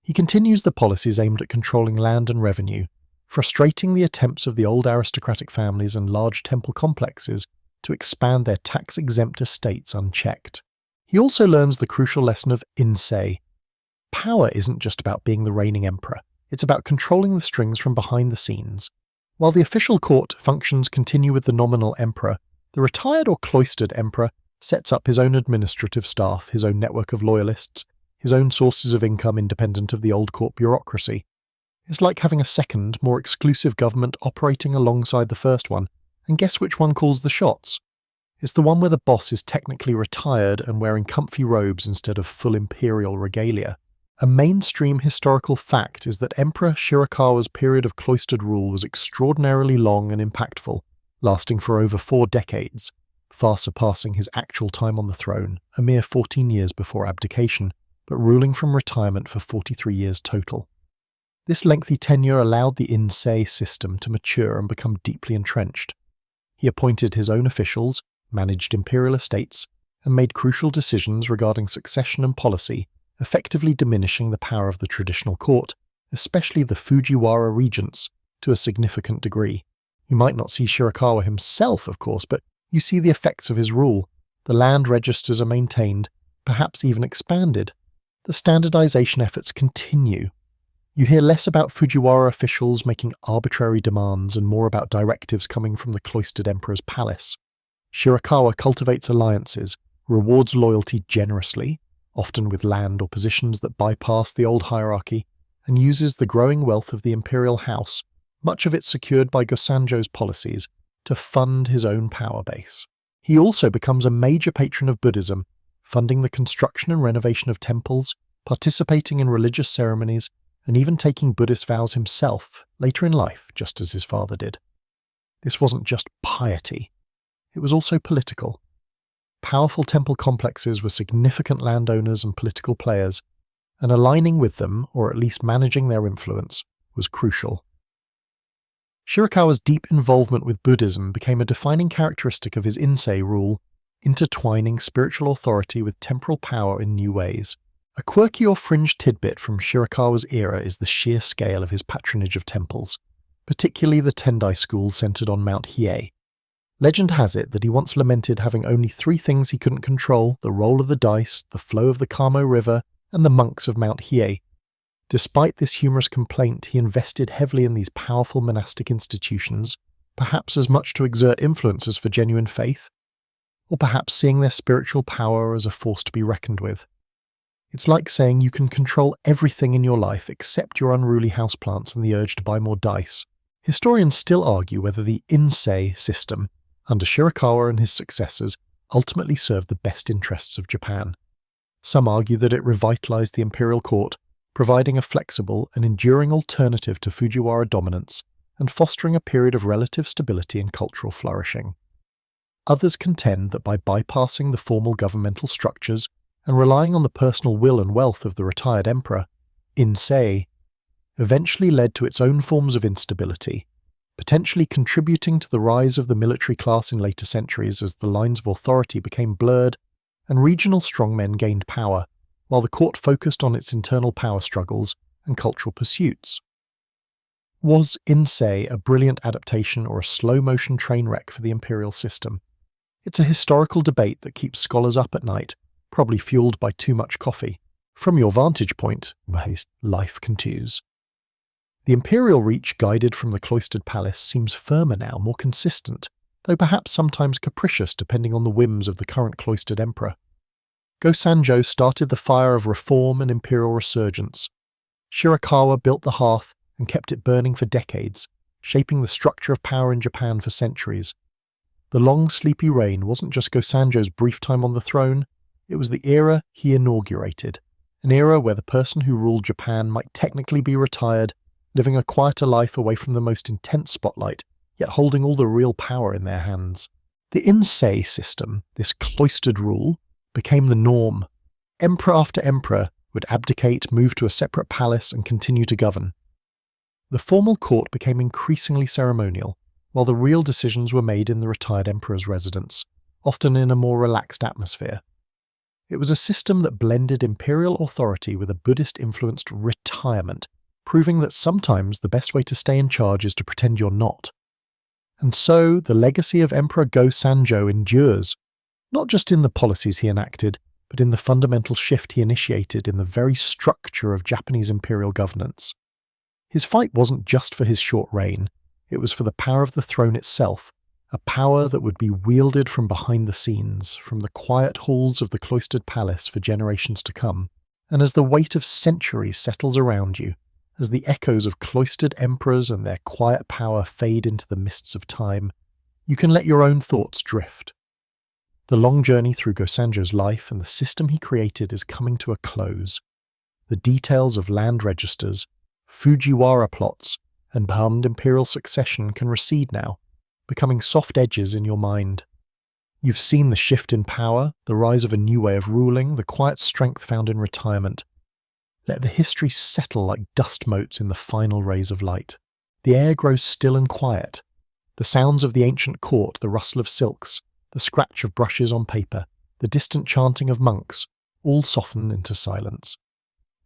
He continues the policies aimed at controlling land and revenue, frustrating the attempts of the old aristocratic families and large temple complexes to expand their tax-exempt estates unchecked. He also learns the crucial lesson of insei. Power isn't just about being the reigning emperor, it's about controlling the strings from behind the scenes. While the official court functions continue with the nominal emperor, the retired or cloistered emperor sets up his own administrative staff, his own network of loyalists, his own sources of income independent of the old court bureaucracy. It's like having a second, more exclusive government operating alongside the first one, and guess which one calls the shots? It's the one where the boss is technically retired and wearing comfy robes instead of full imperial regalia. A mainstream historical fact is that Emperor Shirakawa's period of cloistered rule was extraordinarily long and impactful, lasting for over 4 decades, far surpassing his actual time on the throne, a mere 14 years before abdication, but ruling from retirement for 43 years total. This lengthy tenure allowed the insei system to mature and become deeply entrenched. He appointed his own officials, managed imperial estates, and made crucial decisions regarding succession and policy, effectively diminishing the power of the traditional court, especially the Fujiwara regents, to a significant degree. You might not see Shirakawa himself, of course, but you see the effects of his rule. The land registers are maintained, perhaps even expanded. The standardization efforts continue. You hear less about Fujiwara officials making arbitrary demands and more about directives coming from the cloistered emperor's palace. Shirakawa cultivates alliances, rewards loyalty generously, often with land or positions that bypass the old hierarchy, and uses the growing wealth of the imperial house, much of it secured by Go-Sanjo's policies, to fund his own power base. He also becomes a major patron of Buddhism, funding the construction and renovation of temples, participating in religious ceremonies, and even taking Buddhist vows himself, later in life, just as his father did. This wasn't just piety, it was also political. Powerful temple complexes were significant landowners and political players, and aligning with them, or at least managing their influence, was crucial. Shirakawa's deep involvement with Buddhism became a defining characteristic of his insei rule, intertwining spiritual authority with temporal power in new ways. A quirky or fringe tidbit from Shirakawa's era is the sheer scale of his patronage of temples, particularly the Tendai school centered on Mount Hiei. Legend has it that he once lamented having only 3 things he couldn't control: the roll of the dice, the flow of the Kamo River, and the monks of Mount Hiei. Despite this humorous complaint, he invested heavily in these powerful monastic institutions, perhaps as much to exert influence as for genuine faith, or perhaps seeing their spiritual power as a force to be reckoned with. It's like saying you can control everything in your life except your unruly houseplants and the urge to buy more dice. Historians still argue whether the insei system, under Shirakawa and his successors, ultimately served the best interests of Japan. Some argue that it revitalized the imperial court, providing a flexible and enduring alternative to Fujiwara dominance and fostering a period of relative stability and cultural flourishing. Others contend that by bypassing the formal governmental structures and relying on the personal will and wealth of the retired emperor, insei eventually led to its own forms of instability, potentially contributing to the rise of the military class in later centuries as the lines of authority became blurred and regional strongmen gained power, while the court focused on its internal power struggles and cultural pursuits. Was insei a brilliant adaptation or a slow-motion train wreck for the imperial system? It's a historical debate that keeps scholars up at night, probably fueled by too much coffee. From your vantage point, life continues. The imperial reach guided from the cloistered palace seems firmer now, more consistent, though perhaps sometimes capricious depending on the whims of the current cloistered emperor. Go-Sanjo started the fire of reform and imperial resurgence. Shirakawa built the hearth and kept it burning for decades, shaping the structure of power in Japan for centuries. The long, sleepy reign wasn't just Go-Sanjo's brief time on the throne, it was the era he inaugurated, an era where the person who ruled Japan might technically be retired, living a quieter life away from the most intense spotlight, yet holding all the real power in their hands. The insei system, this cloistered rule, became the norm. Emperor after emperor would abdicate, move to a separate palace, and continue to govern. The formal court became increasingly ceremonial, while the real decisions were made in the retired emperor's residence, often in a more relaxed atmosphere. It was a system that blended imperial authority with a Buddhist-influenced retirement, proving that sometimes the best way to stay in charge is to pretend you're not. And so, the legacy of Emperor Go-Sanjo endures, not just in the policies he enacted, but in the fundamental shift he initiated in the very structure of Japanese imperial governance. His fight wasn't just for his short reign, it was for the power of the throne itself, a power that would be wielded from behind the scenes, from the quiet halls of the cloistered palace for generations to come. And as the weight of centuries settles around you, as the echoes of cloistered emperors and their quiet power fade into the mists of time, you can let your own thoughts drift. The long journey through Go-Sanjo's life and the system he created is coming to a close. The details of land registers, Fujiwara plots, and bummed imperial succession can recede now, becoming soft edges in your mind. You've seen the shift in power, the rise of a new way of ruling, the quiet strength found in retirement. Let the history settle like dust motes in the final rays of light. The air grows still and quiet. The sounds of the ancient court, the rustle of silks, the scratch of brushes on paper, the distant chanting of monks, all soften into silence.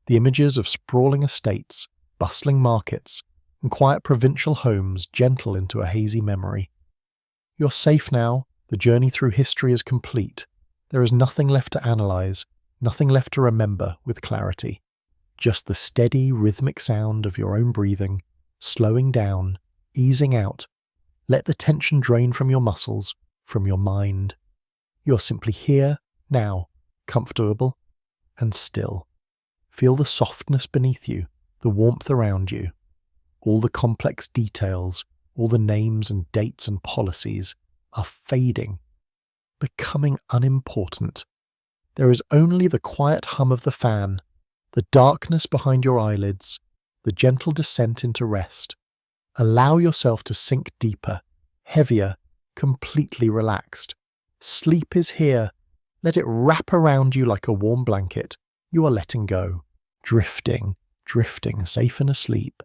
The images of sprawling estates, bustling markets, and quiet provincial homes gentle into a hazy memory. You're safe now, the journey through history is complete. There is nothing left to analyze, nothing left to remember with clarity. Just the steady, rhythmic sound of your own breathing, slowing down, easing out. Let the tension drain from your muscles, from your mind. You're simply here, now, comfortable and still. Feel the softness beneath you, the warmth around you. All the complex details, all the names and dates and policies are fading, becoming unimportant. There is only the quiet hum of the fan, the darkness behind your eyelids, the gentle descent into rest. Allow yourself to sink deeper, heavier, completely relaxed. Sleep is here. Let it wrap around you like a warm blanket. You are letting go, drifting, safe and asleep.